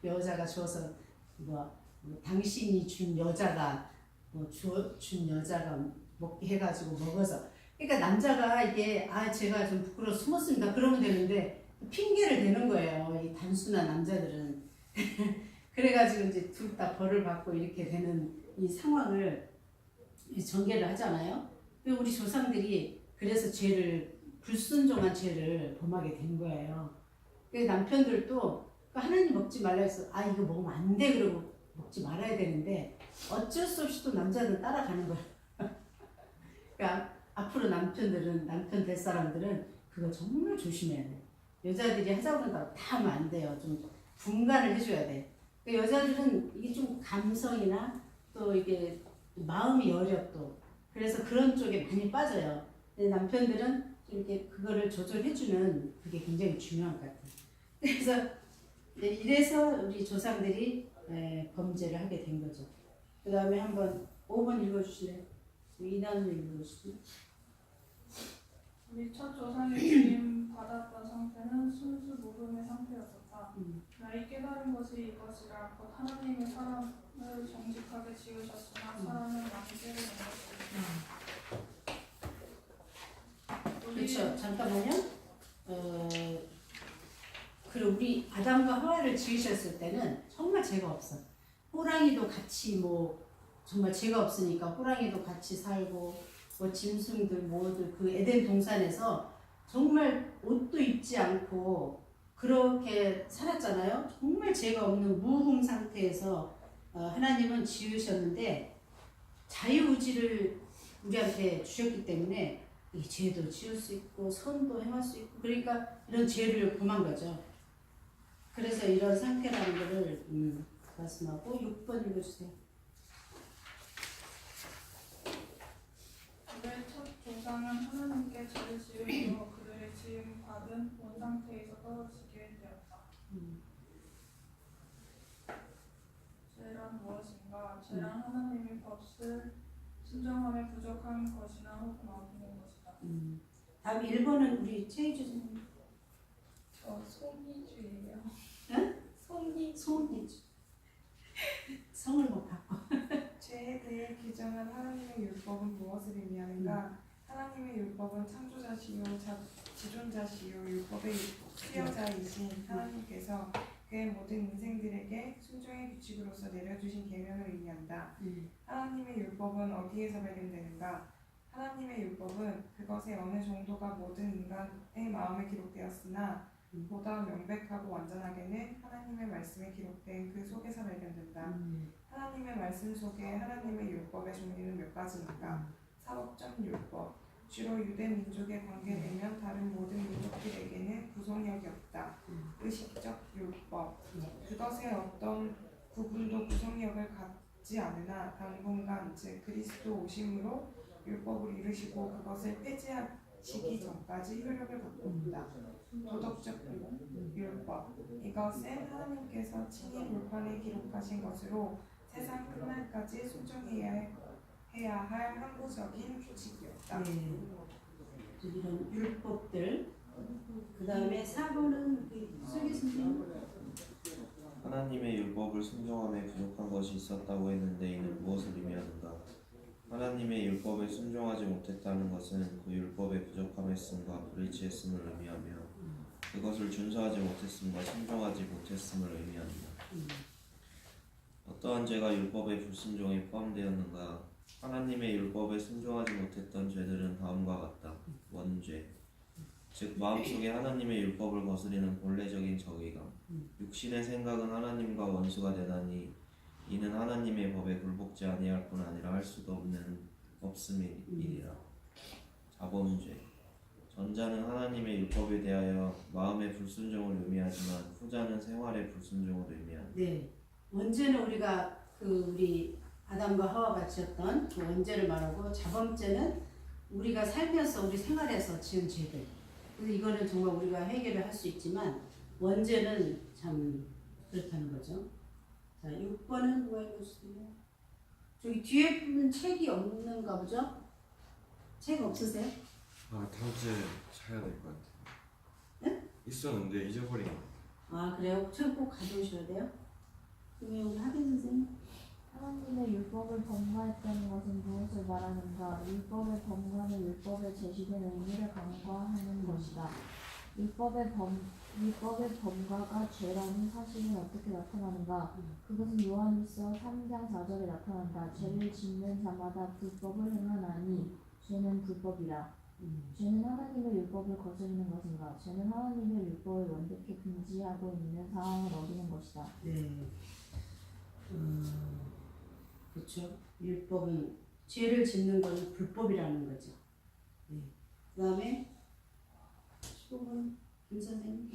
여자가 줘서 뭐 당신이 준 여자가 준 여자가 먹게 해가지고 먹어서 그러니까 남자가 이게 제가 좀 부끄러워 숨었습니다 그러면 되는데 핑계를 대는 거예요. 이 단순한 남자들은 그래가지고 이제 둘 다 벌을 받고 이렇게 되는 이 상황을 전개를 하잖아요. 우리 조상들이 그래서 불순종한 죄를 범하게 된 거예요. 남편들도 하나님 먹지 말라 해서 이거 먹으면 안 돼 그러고 먹지 말아야 되는데 어쩔 수 없이 또 남자들 따라가는 거예요. 그러니까 앞으로 남편 될 사람들은 그거 정말 조심해야 돼. 여자들이 하자고 한다고 다 하면 안 돼요. 좀 분간을 해줘야 돼. 그러니까 여자들은 이게 좀 감성이나 또 이게 마음이 여려 또 그래서 그런 쪽에 많이 빠져요. 근데 남편들은 이렇게 그거를 조절해주는 그게 굉장히 중요한 것 같아요. 그래서 이래서 우리 조상들이 범죄를 하게 된 거죠. 그 다음에 한번 5번 읽어주실래요? 이단을 읽어주시죠. 우리 첫 조상이 주님 받았던 상태는 순수 모름의 상태였었다. 나의 깨달은 것이 이것이라 곧 하나님의 사람을 정직하게 지으셨으나 사람은 많이 깨게 된 것이다. 그렇죠. 잠깐만요. 그리고 우리 아담과 하와를 지으셨을 때는 정말 죄가 없어. 호랑이도 같이 정말 죄가 없으니까 호랑이도 같이 살고 짐승들 뭐들 그 에덴 동산에서 정말 옷도 입지 않고 그렇게 살았잖아요. 정말 죄가 없는 무흠 상태에서 하나님은 지으셨는데 자유의지를 우리한테 주셨기 때문에 이 죄도 지을 수 있고 선도 행할 수 있고 그러니까 이런 죄를 범한 거죠. 그래서 이런 상태라는 것을 말씀하고 6번 읽어주세요. 조상은 하나님께 죄를 지으므로 그들의 지음 받은 원 상태에서 떨어지게 되었다. 죄란 무엇인가? 죄란 하나님의 법을 순종함에 부족한 것이나 혹은 어기는 것이다. 다음 1번은 우리 최희주 선생님. 저 송희주예요. 응? 송희. 송희주. 성을 못 바꿔. 죄에 대해 규정한 하나님의 율법은 무엇을 의미하는가? 하나님의 율법은 창조자시요 지존자시요 율법의 수여자이신 하나님께서 그의 모든 인생들에게 순종의 규칙으로서 내려주신 계명을 의미한다. 하나님의 율법은 어디에서 발견되는가? 하나님의 율법은 그것의 어느 정도가 모든 인간의 마음에 기록되었으나 보다 명백하고 완전하게는 하나님의 말씀에 기록된 그 속에서 발견된다. 하나님의 말씀 속에 하나님의 율법의 종류는 몇 가지인가? 사법적 율법, 주로 유대 민족에 관계되면 다른 모든 민족들에게는 구속력이 없다. 의식적 율법, 그것의 어떤 부분도 구속력을 갖지 않으나 당분간 즉 그리스도 오심으로 율법을 이루시고 그것을 폐지하시기 전까지 효력을 갖고 있다. 도덕적 율법, 이것은 하나님께서 친히 돌판에 기록하신 것으로 세상 끝날까지 순종해야 할 항구적인 규칙이었다. 네. 이런 율법들. 그 다음에 4번은 수기 선생님. 하나님의 율법을 순종함에 부족한 것이 있었다고 했는데 이는 무엇을 의미하는가? 하나님의 율법에 순종하지 못했다는 것은 그 율법의 부족함했음과 불일치했음을 의미하며 그것을 준수하지 못했음과 순종하지 못했음을 의미한다. 어떠한 죄가 율법의 불순종에 포함되었는가? 하나님의 율법에 순종하지 못했던 죄들은 다음과 같다. 원죄, 즉 마음속에 하나님의 율법을 거스리는 본래적인 정의감. 육신의 생각은 하나님과 원수가 되나니 이는 하나님의 법에 굴복지 아니할 뿐 아니라 할 수도 없음이니라. 자범죄, 전자는 하나님의 율법에 대하여 마음의 불순종을 의미하지만 후자는 생활의 불순종을 의미한다. 네. 원죄는 우리가 우리 아담과 하와가 지었던 그 원죄를 말하고, 자범죄는 우리가 살면서 우리 생활에서 지은 죄들. 그래서 이거는 정말 우리가 해결을 할 수 있지만 원죄는 참 그렇다는 거죠. 자, 6번은 누가 읽어주세요? 저기 뒤에 보면 책이 없는가 보죠? 책 없으세요? 아 다음 주에 사야 될 것 같아요. 네? 있었는데 잊어버린 것 같아요. 아, 그래요? 책 꼭 가져오셔야 돼요? 그러면 우리 하빈 선생님. 하나님의 율법을 범가했다는 것은 무엇을 말하는가? 율법의 범가는 율법에 제시된 의미를 간과하는 것이다. 율법의 범가가 죄라는 사실은 어떻게 나타나는가? 그것은 요한일서 3장 4절에 나타난다. 죄를 짓는 자마다 불법을 행하나니 죄는 불법이라. 죄는 하나님의 율법을 거스르는 것인가? 죄는 하나님의 율법을 완벽히 금지하고 있는 상황을 어기는 것이다. 네. 그렇죠. 율법은 죄를 짓는 것은 불법이라는 거죠. 네. 그 다음에 15번 김 선생님.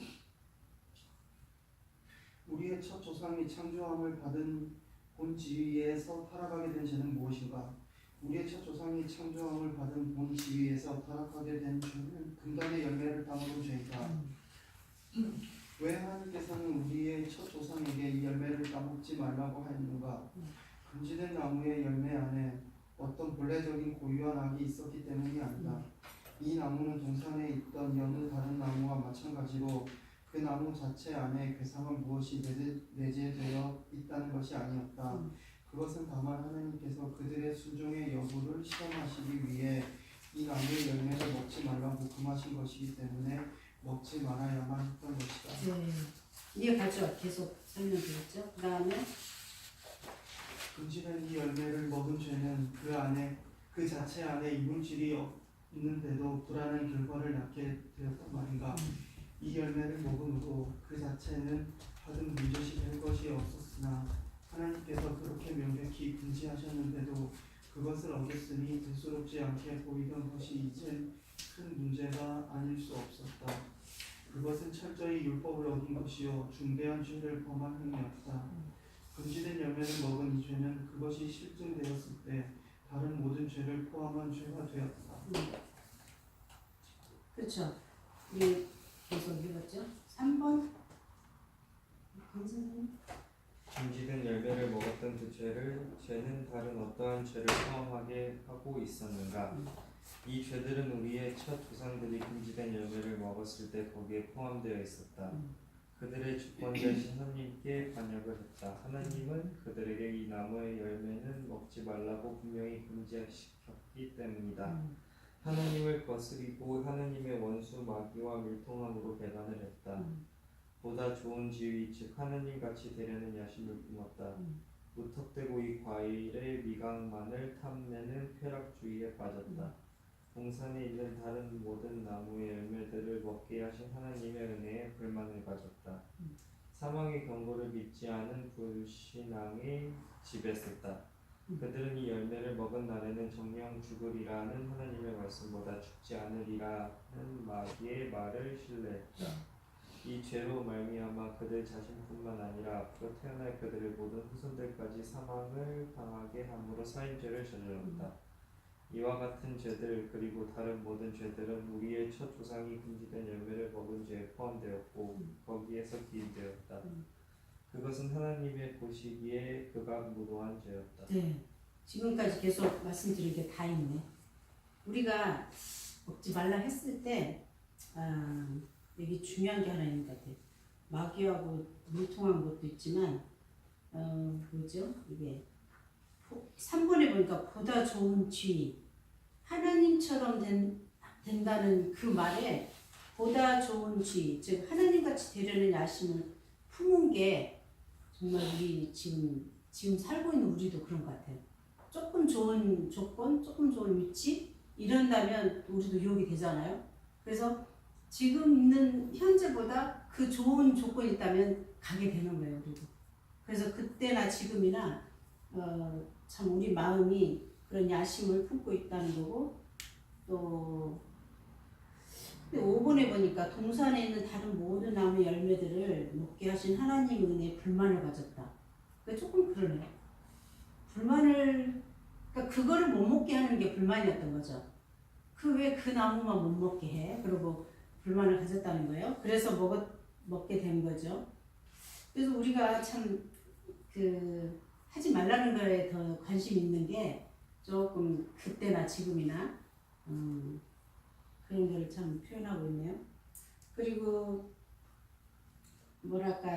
우리의 첫 조상이 창조함을 받은 본 지위에서 타락하게 된 죄는 무엇인가? 우리의 첫 조상이 창조함을 받은 본 지위에서 타락하게 된 죄는 금단의 열매를 따먹은 죄이다. 왜 하나님께서는 우리의 첫 조상에게 이 열매를 따먹지 말라고 하였는가? 금지된 나무의 열매 안에 어떤 본래적인 고유한 악이 있었기 때문이 아니다. 이 나무는 동산에 있던 여느 다른 나무와 마찬가지로 그 나무 자체 안에 괴상한 무엇이 내재되어 있다는 것이 아니었다. 그것은 다만 하나님께서 그들의 순종의 여부를 시험하시기 위해 이 나무의 열매를 먹지 말라고 금하신 것이기 때문에 먹지 말아야만 했던 것이다. 네. 이해가죠? 계속 설명드렸죠? 그 다음에 금지된 이 열매를 먹은 죄는 그 자체 안에 이물질이 있는데도 불안한 결과를 낳게 되었단 말인가. 이 열매를 먹음으로 그 자체는 받은 문제시 될 것이 없었으나 하나님께서 그렇게 명백히 금지하셨는데도 그것을 어겼으니 대수롭지 않게 보이던 것이 이제 큰 문제가 아닐 수 없었다. 그것은 철저히 율법을 어긴 것이요 중대한 죄를 범한 행위였다. 금지된 열매를 먹은 이 죄는 그것이 실증되었을 때 다른 모든 죄를 포함한 죄가 되었다. 그렇죠. 우리 계속 읽었죠. 3번. 선생님. 금지된 열매를 먹었던 그 죄는 다른 어떠한 죄를 포함하게 하고 있었는가? 이 죄들은 우리의 첫 조상들이 금지된 열매를 먹었을 때 거기에 포함되어 있었다. 그들의 주권자이신 하나님께 반역을 했다. 하나님은 그들에게 이 나무의 열매는 먹지 말라고 분명히 금지시켰기 때문이다. 하나님을 거스리고 하나님의 원수 마귀와 밀통함으로 배반을 했다. 보다 좋은 지위 즉 하나님같이 되려는 야심을 품었다. 무턱대고 이 과일의 미각만을 탐내는 쾌락주의에 빠졌다. 동산에 있는 다른 모든 나무의 열매들을 먹게 하신 하나님의 은혜에 불만을 가졌다. 사망의 경고를 믿지 않은 불신앙의 집에 섰다. 그들은 이 열매를 먹은 날에는 정녕 죽으리라는 하나님의 말씀보다 죽지 않으리라는 마귀의 말을 신뢰했다. 이 죄로 말미암아 그들 자신뿐만 아니라 앞으로 태어날 그들의 모든 후손들까지 사망을 당하게 함으로 살인죄를 저질렀다. 이와 같은 죄들 그리고 다른 모든 죄들은 우리의 첫 조상이 금지된 열매를 먹은 죄에 포함되었고 거기에서 기인되었다. 그것은 하나님의 보시기에 극악무도한 죄였다. 네. 지금까지 계속 말씀드린 게 다 있네. 우리가 먹지 말라 했을 때 여기 중요한 게 하나 있는 것 같아요. 마귀하고 물통한 것도 있지만 뭐죠? 이게 3번에 보니까 보다 좋은 지위 하나님처럼 된다는 그 말에 보다 좋은 지위 즉 하나님같이 되려는 야심을 품은 게 정말 우리 지금 살고 있는 우리도 그런 것 같아요. 조금 좋은 조건, 조금 좋은 위치 이런다면 우리도 유혹이 되잖아요. 그래서 지금 있는 현재보다 그 좋은 조건이 있다면 가게 되는 거예요, 우리도. 그래서 그때나 지금이나 참 우리 마음이 그런 야심을 품고 있다는 거고 또 5번에 보니까 동산에 있는 다른 모든 나무의 열매들을 먹게 하신 하나님의 은혜에 불만을 가졌다. 그러니까 조금 그러네. 그러니까 그거를 못 먹게 하는 게 불만이었던 거죠. 왜 그 나무만 못 먹게 해? 그리고 불만을 가졌다는 거예요. 그래서 먹게 된 거죠. 그래서 우리가 참 하지 말라는 거에 더 관심 있는 게 조금 그때나 지금이나 그런 거를 참 표현하고 있네요. 그리고 뭐랄까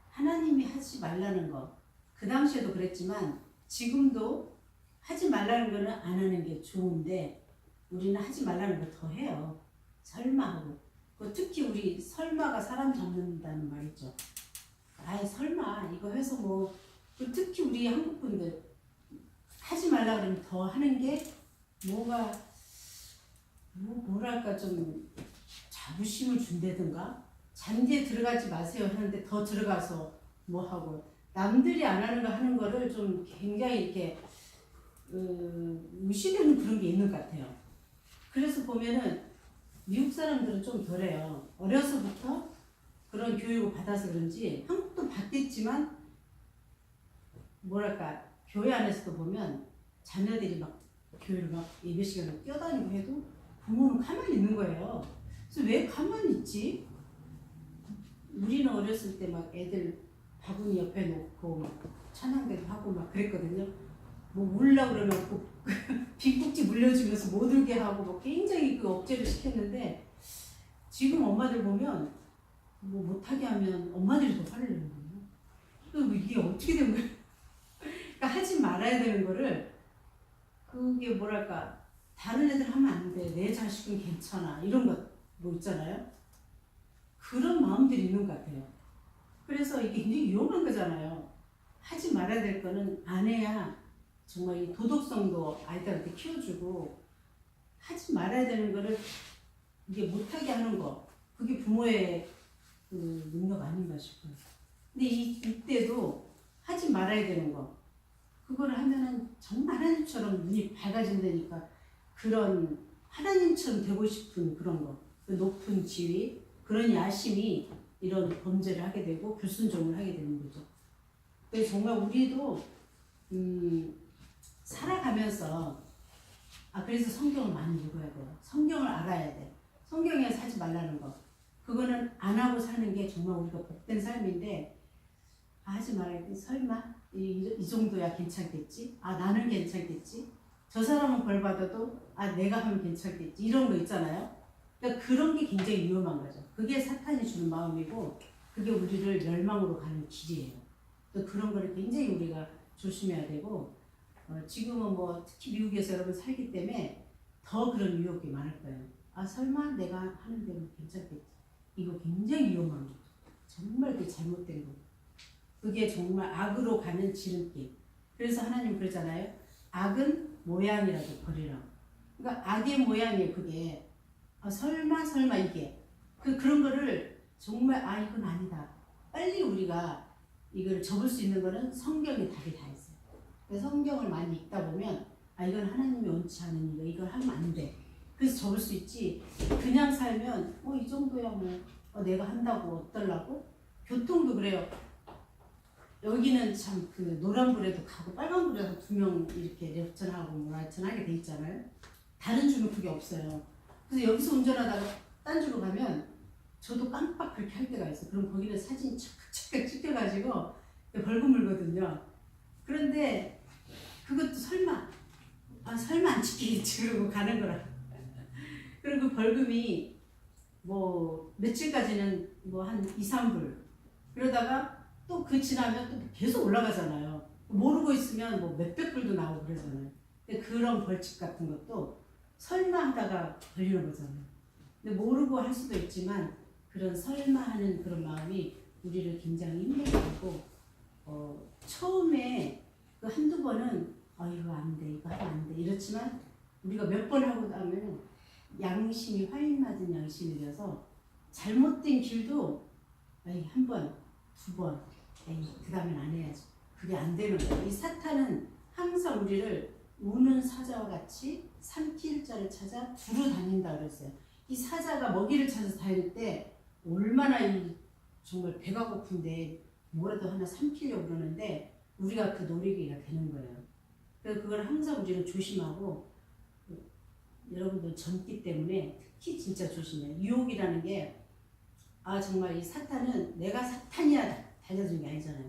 하나님이 하지 말라는 거 그 당시에도 그랬지만 지금도 하지 말라는 거는 안 하는 게 좋은데 우리는 하지 말라는 거 더 해요. 설마 하고 특히 우리 설마가 사람 잡는다는 말 있죠. 아이 설마 이거 해서 뭐 특히 우리 한국 분들 하지 말라 그러면 더 하는 게 뭐랄까 좀 자부심을 준다든가 잔디에 들어가지 마세요 하는데 더 들어가서 뭐 하고 남들이 안 하는 거 하는 거를 좀 굉장히 이렇게 무시되는 그런 게 있는 것 같아요. 그래서 보면은 미국 사람들은 좀 덜해요. 어려서부터 그런 교육을 받아서 그런지 한국도 받겠지만 뭐랄까 교회 안에서도 보면 자녀들이 막 교회를 막 예배 시간에 뛰어다니고 해도 부모는 가만히 있는 거예요. 그래서 왜 가만히 있지? 우리는 어렸을 때 막 애들 바구니 옆에 놓고 막 찬양대도 하고 막 그랬거든요. 뭐 울라 그러면 빈꼭지 물려주면서 못 울게 하고 뭐 굉장히 그 억제를 시켰는데 지금 엄마들 보면 뭐 못하게 하면 엄마들이 더 화를 내는 거예요. 그럼 이게 어떻게 된 거예요? 그러니까 하지 말아야 되는 거를 그게 뭐랄까 다른 애들 하면 안 돼. 내 자식은 괜찮아. 이런 거 뭐 있잖아요. 그런 마음들이 있는 것 같아요. 그래서 이게 굉장히 위험한 거잖아요. 하지 말아야 될 거는 안 해야 정말 이 도덕성도 아이들한테 키워주고 하지 말아야 되는 거를 이게 못하게 하는 거 그게 부모의 그 능력 아닌가 싶어요. 근데 이때도 하지 말아야 되는 거 그거를 하면은 정말 하나님처럼 눈이 밝아진다니까 그런 하나님처럼 되고 싶은 그런 거 그 높은 지위 그런 야심이 이런 범죄를 하게 되고 불순종을 하게 되는 거죠. 그래서 정말 우리도 살아가면서 그래서 성경을 많이 읽어야 돼요. 성경을 알아야 돼. 성경에서 하지 말라는 거. 그거는 안 하고 사는 게 정말 우리가 복된 삶인데 하지 말아야 돼. 설마 이 정도야 괜찮겠지? 나는 괜찮겠지? 저 사람은 벌 받아도 내가 하면 괜찮겠지? 이런 거 있잖아요. 그러니까 그런 게 굉장히 위험한 거죠. 그게 사탄이 주는 마음이고 그게 우리를 멸망으로 가는 길이에요. 또 그런 거를 굉장히 우리가 조심해야 되고 지금은 뭐 특히 미국에서 여러분 살기 때문에 더 그런 유혹이 많을 거예요. 설마 내가 하는 대로 괜찮겠지? 이거 굉장히 위험한 거죠. 정말 그게 잘못된 거고 그게 정말 악으로 가는 지름길. 그래서 하나님 그러잖아요. 악은 모양이라도 버리라고. 그러니까 악의 모양이에요. 그게 설마 이게 그런 거를 정말 이건 아니다. 빨리 우리가 이걸 접을 수 있는 거는 성경에 답이 다 있어요. 그래서 성경을 많이 읽다 보면 이건 하나님이 원치 않은 이걸 하면 안 돼. 그래서 접을 수 있지. 그냥 살면 이 정도야 뭐 내가 한다고 어떨라고? 교통도 그래요. 여기는 참 그 노란불에도 가고 빨간불에도 2명 이렇게 레프트하고 라이트하게 돼 있잖아요. 다른 줄은 그게 없어요. 그래서 여기서 운전하다가 딴 줄로 가면 저도 깜빡 그렇게 할 때가 있어요. 그럼 거기는 사진이 착착 찍혀가지고 벌금 물거든요. 그런데 그것도 설마 안 찍히겠지 그러고 가는 거라. 그리고 벌금이 뭐 며칠까지는 뭐 한 2, 3불 그러다가 또 그 지나면 또 계속 올라가잖아요. 모르고 있으면 뭐 몇백 불도 나오고 그러잖아요. 근데 그런 벌칙 같은 것도 설마 하다가 걸리는 거잖아요. 근데 모르고 할 수도 있지만 그런 설마 하는 그런 마음이 우리를 굉장히 힘들게 하고 처음에 그 한두 번은 이거 안 돼, 이거 하면 안 돼 이렇지만 우리가 몇 번 하고 나면 양심이 화인 맞은 양심이 되어서 잘못된 길도 한 번, 2번 그 다음엔 안 해야지. 그게 안 되는 거예요. 이 사탄은 항상 우리를 우는 사자와 같이 삼킬 자를 찾아 두루 다닌다 그랬어요. 이 사자가 먹이를 찾아서 다닐 때 얼마나 정말 배가 고픈데 뭐라도 하나 삼키려고 그러는데 우리가 그 노리기가 되는 거예요. 그래서 그걸 항상 우리는 조심하고 여러분들 젊기 때문에 특히 진짜 조심해요. 유혹이라는 게 정말 이 사탄은 내가 사탄이야 달려준 게 아니잖아요.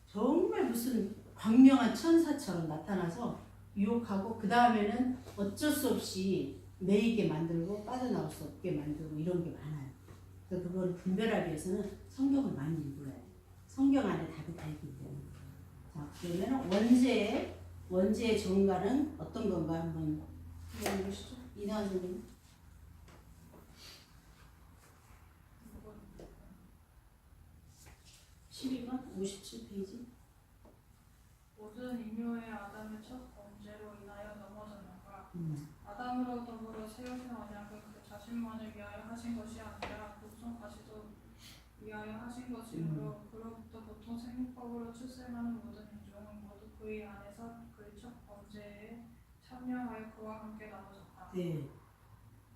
정말 무슨 광명한 천사처럼 나타나서 유혹하고 그 다음에는 어쩔 수 없이 매이게 만들고 빠져나올 수 없게 만들고 이런 게 많아요. 그래서 그걸 분별하기 위해서는 성경을 많이 읽어야 돼요. 성경 안에 답이 다 있기 때문에. 자, 그러면 원죄의 정가는 어떤 건가 한번 보시죠. 이나은 선생님. 12번 57페이지. 모든 인류의 아담의 첫 범죄로 인하여 넘어졌는가? 아담으로 더불어 셋의 언약은 그 자신만을 위하여 하신 것이 아니라 복종하시도 위하여 하신 것이므로 그로부터 보통 생육법으로 출생하는 모든 인종은 모두 그의 안에서 그의 첫 범죄에 참여하여 그와 함께 나눠졌다. 네.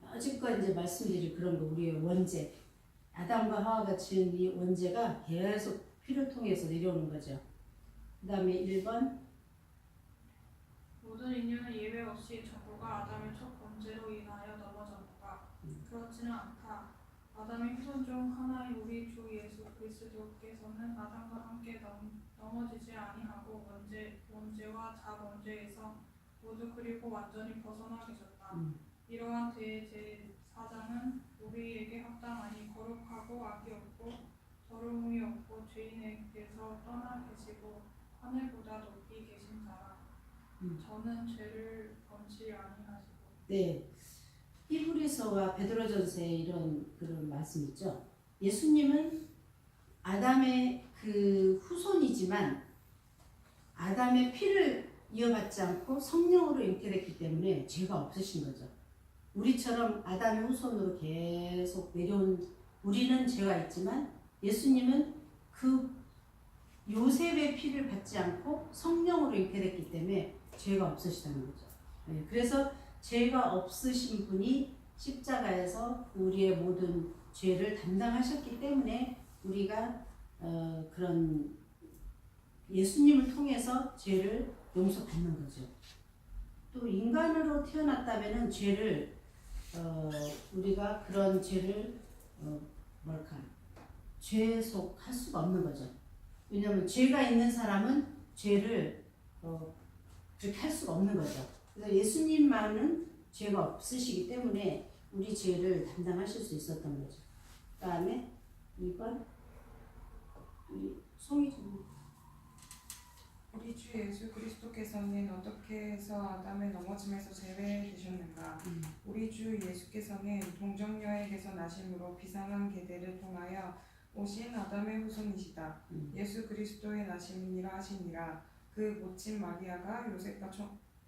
아직까지 이제 말씀드린 그런 거 우리의 원죄. 아담과 하와가 지은 이 원죄가 계속 피를 통해서 내려오는 거죠. 그 다음에 1번. 모든 인류는 예외 없이 전부가 아담의 첫 범죄로 인하여 넘어졌는가? 그렇지는 않다. 아담의 후손 중 하나인 우리 주 예수 그리스도께서는 아담과 함께 넘어지지 아니하고 원죄와 자범죄에서 모두 그리고 완전히 벗어나 계셨다. 이러한 대제사장은 우리에게 합당하니 거룩하고 악이 없고 더러움이 없고 죄인에게서 떠나 계시고 하늘보다 높이 계신 자라. 저는 죄를 범치 아니하시고. 네. 히브리서와 베드로전서에 이런 그런 말씀 있죠. 예수님은 아담의 그 후손이지만 아담의 피를 이어받지 않고 성령으로 잉태됐기 때문에 죄가 없으신 거죠. 우리처럼 아담의 후손으로 계속 내려온 우리는 죄가 있지만 예수님은 그 요셉의 피를 받지 않고 성령으로 잉태됐기 때문에 죄가 없으시다는 거죠. 네, 그래서 죄가 없으신 분이 십자가에서 우리의 모든 죄를 담당하셨기 때문에 우리가 그런 예수님을 통해서 죄를 용서받는 거죠. 또 또 인간으로 태어났다면은 죄를 우리가 그런 죄를 뭐랄까 죄속할 수가 없는 거죠. 왜냐하면 죄가 있는 사람은 죄를 그렇게 할 수가 없는 거죠. 그래서 예수님만은 죄가 없으시기 때문에 우리 죄를 담당하실 수 있었던 거죠. 그 다음에 2번 송이 좀. 우리 주 예수 그리스도께서는 어떻게 해서 아담의 넘어짐에서 제외되셨는가? 우리 주 예수께서는 동정녀에게서 나심으로 비상한 계대를 통하여 오신 아담의 후손이시다. 예수 그리스도의 나심이니라 하시니라. 그 모친 마리아가 요셉과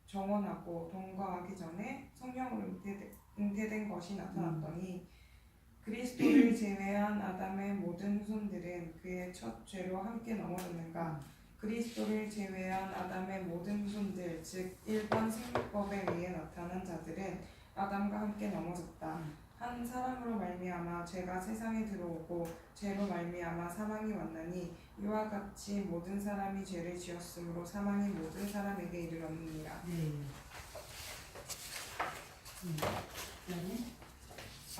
정원하고 동거하기 전에 성령으로 잉태된 것이 나타났더니 그리스도를 제외한 아담의 모든 후손들은 그의 첫 죄로 함께 넘어졌는가? 그리스도를 제외한 아담의 모든 후손들, 즉 일반 생육법에 의해 나타난 자들은 아담과 함께 넘어졌다. 한 사람으로 말미암아 죄가 세상에 들어오고 죄로 말미암아 사망이 왔나니 이와 같이 모든 사람이 죄를 지었으므로 사망이 모든 사람에게 이르렀느니라.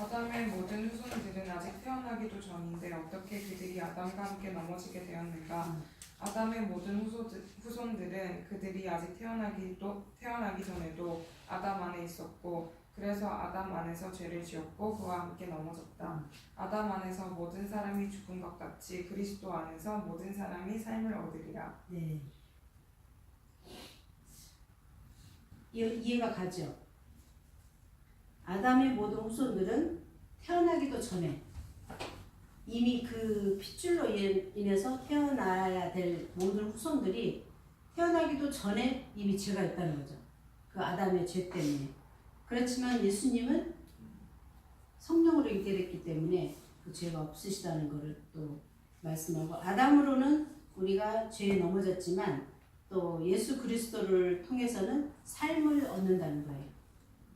아담의 모든 후손들은 아직 태어나기도 전인데 어떻게 그들이 아담과 함께 넘어지게 되었는가? 아담의 모든 후손들은 그들이 아직 태어나기 전에도 아담 안에 있었고 그래서 아담 안에서 죄를 지었고 그와 함께 넘어졌다. 아담 안에서 모든 사람이 죽은 것 같이 그리스도 안에서 모든 사람이 삶을 얻으리라. 네. 이해가 가죠? 아담의 모든 후손들은 태어나기도 전에 이미 그 핏줄로 인해서 태어나야 될 모든 후손들이 태어나기도 전에 이미 죄가 있다는 거죠. 그 아담의 죄 때문에. 그렇지만 예수님은 성령으로 잉태됐기 때문에 그 죄가 없으시다는 것을 또 말씀하고, 아담으로는 우리가 죄에 넘어졌지만 또 예수 그리스도를 통해서는 삶을 얻는다는 거예요.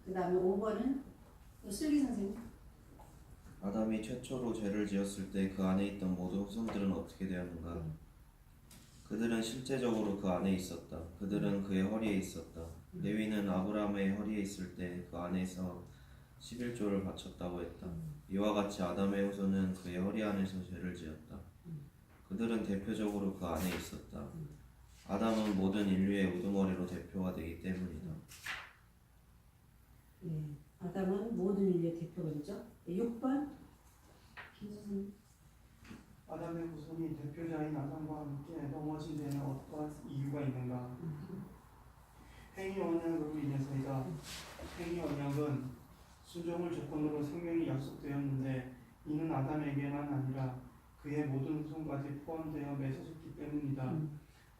그 다음에 5번은 슬기 선생님. 아담이 최초로 죄를 지었을 때 그 안에 있던 모든 후손들은 어떻게 되었는가? 그들은 실제적으로 그 안에 있었다. 그들은 그의 허리에 있었다. 레위는 아브라함의 허리에 있을 때 그 안에서 11조를 바쳤다고 했다. 이와 같이 아담의 후손은 그의 허리 안에서 죄를 지었다. 그들은 대표적으로 그 안에 있었다. 아담은 모든 인류의 우두머리로 대표가 되기 때문이다. 아담은 모든 인류의 대표가 되죠. 6번 김선생님. 아담의 후손이 대표자인 아담과 함께 넘어진 데는 어떠한 이유가 있는가? 행위 언약으로 인해서이다. 행위 언약은 순종을 조건으로 생명이 약속되었는데 이는 아담에게만 아니라 그의 모든 후손까지 포함되어 맺어졌기 때문이다.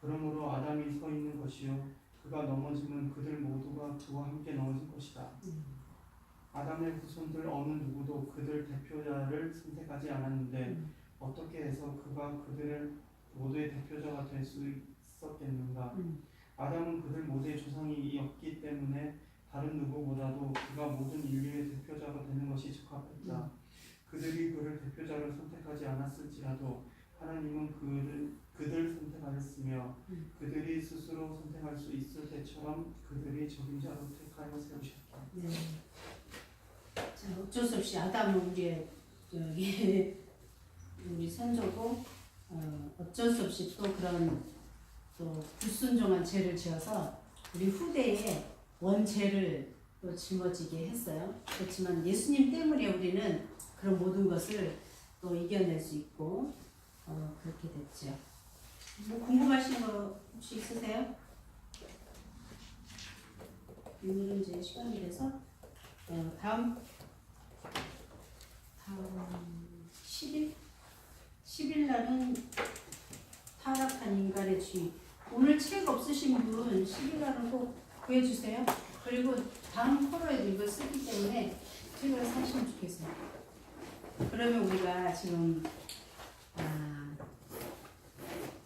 그러므로 아담이 서 있는 것이요 그가 넘어지면 그들 모두가 그와 함께 넘어질 것이다. 아담의 후손들 어느 누구도 그들 대표자를 선택하지 않았는데 어떻게 해서 그가 그들의 모두의 대표자가 될 수 있었겠는가? 아담은 그들 모두의 조상이었기 때문에 다른 누구보다도 그가 모든 인류의 대표자가 되는 것이 적합했다. 그들이 그를 대표자로 선택하지 않았을지라도 하나님은 그들 선택하였으며 그들이 스스로 선택할 수 있을 때처럼 그들이 적임자로 택하여 세우셨다. 네. 자, 어쩔 수 없이 아담은 우리의 우리 선조고 어쩔 수 없이 또 그런 또 불순종한 죄를 지어서 우리 후대에 원죄를 또 짊어지게 했어요. 그렇지만 예수님 때문에 우리는 그런 모든 것을 또 이겨낼 수 있고 그렇게 됐죠. 뭐 궁금하신 거 혹시 있으세요? 오늘은 이제 시간이 돼서 다음 10일 날은 타락한 인간의 주의. 오늘 책 없으신 분 10일 날은 꼭 구해주세요. 그리고 다음 코너에도 이걸 쓰기 때문에 책을 사시면 좋겠어요. 그러면 우리가 지금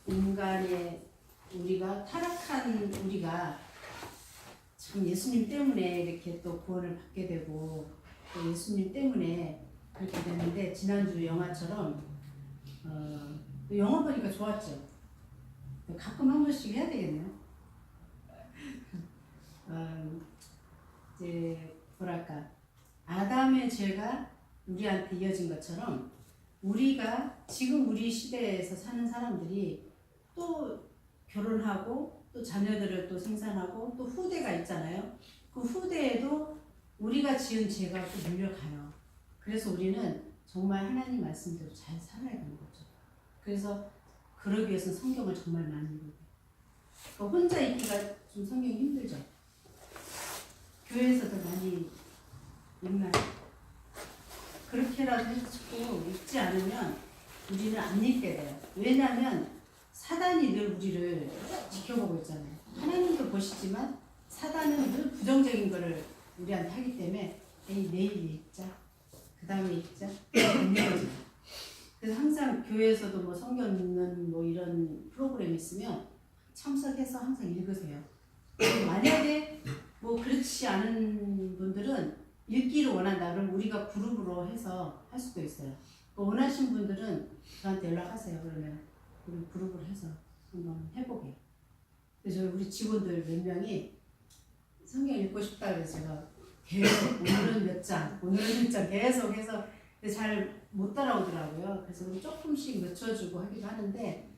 인간의 우리가 타락한 우리가 참 예수님 때문에 이렇게 또 구원을 받게 되고 또 예수님 때문에 그렇게 됐는데, 지난주 영화처럼 영화 보니까 좋았죠. 가끔 한 번씩 해야 되겠네요. 이제 뭐랄까 아담의 죄가 우리한테 이어진 것처럼 우리가 지금 우리 시대에서 사는 사람들이 또 결혼하고 또 자녀들을 또 생산하고 또 후대가 있잖아요. 그 후대에도 우리가 지은 죄가 또 물려가요. 그래서 우리는 정말 하나님 말씀대로 잘 살아야 되는 거죠. 그래서 그러기 위해서 성경을 정말 많이 읽어요. 혼자 읽기가 좀 성경이 힘들죠. 교회에서도 많이 읽나요? 그렇게라도 해주고 읽지 않으면 우리는 안 읽게 돼요. 왜냐하면 사단이 늘 우리를 지켜보고 있잖아요. 하나님도 보시지만 사단은 늘 부정적인 거를 우리한테 하기 때문에 에이 내일 읽자, 그 다음에 읽자, 안 읽어져요. 그래서 항상 교회에서도 뭐 성경 읽는 뭐 이런 프로그램이 있으면 참석해서 항상 읽으세요. 만약에 뭐 그렇지 않은 분들은 읽기를 원한다 그러면 우리가 그룹으로 해서 할 수도 있어요. 원하신 분들은 저한테 연락하세요. 그러면 우리 그룹으로 해서 한번 해보게. 그래서 우리 직원들 몇 명이 성경 읽고 싶다 그래서 제가 계속 오늘은 몇 장, 오늘은 몇 장 계속 해서 잘 못 따라오더라고요. 그래서 조금씩 늦춰주고 하기도 하는데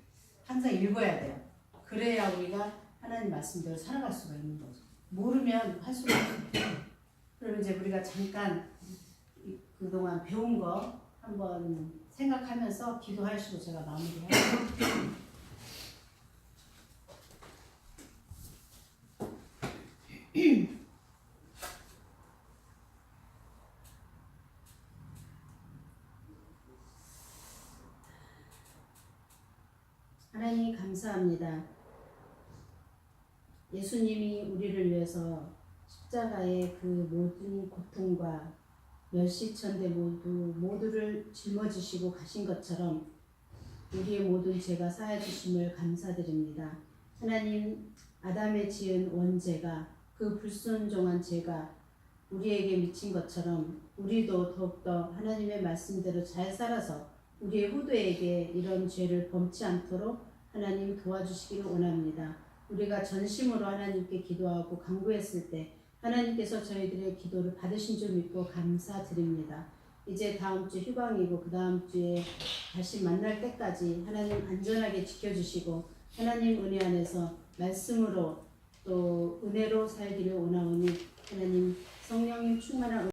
항상 읽어야 돼요. 그래야 우리가 하나님 말씀대로 살아갈 수가 있는 거죠. 모르면 할 수가 없어요. 그러면 이제 우리가 잠깐 그동안 배운 거 한번 생각하면서 기도하시고 제가 마무리할게요. 하나님 감사합니다. 예수님이 우리를 위해서 십자가의 그 모든 고통과 멸시천대 모두를 짊어지시고 가신 것처럼 우리의 모든 죄가 사하주심을 감사드립니다. 하나님, 아담의 지은 원죄가 그 불순종한 죄가 우리에게 미친 것처럼 우리도 더욱더 하나님의 말씀대로 잘 살아서 우리의 후대에게 이런 죄를 범치 않도록 하나님 도와주시기를 원합니다. 우리가 전심으로 하나님께 기도하고 간구했을 때 하나님께서 저희들의 기도를 받으신 줄 믿고 감사드립니다. 이제 다음 주 휴방이고 그 다음 주에 다시 만날 때까지 하나님 안전하게 지켜주시고 하나님 은혜 안에서 말씀으로 또 은혜로 살기를 원하오니 하나님 성령님 충만한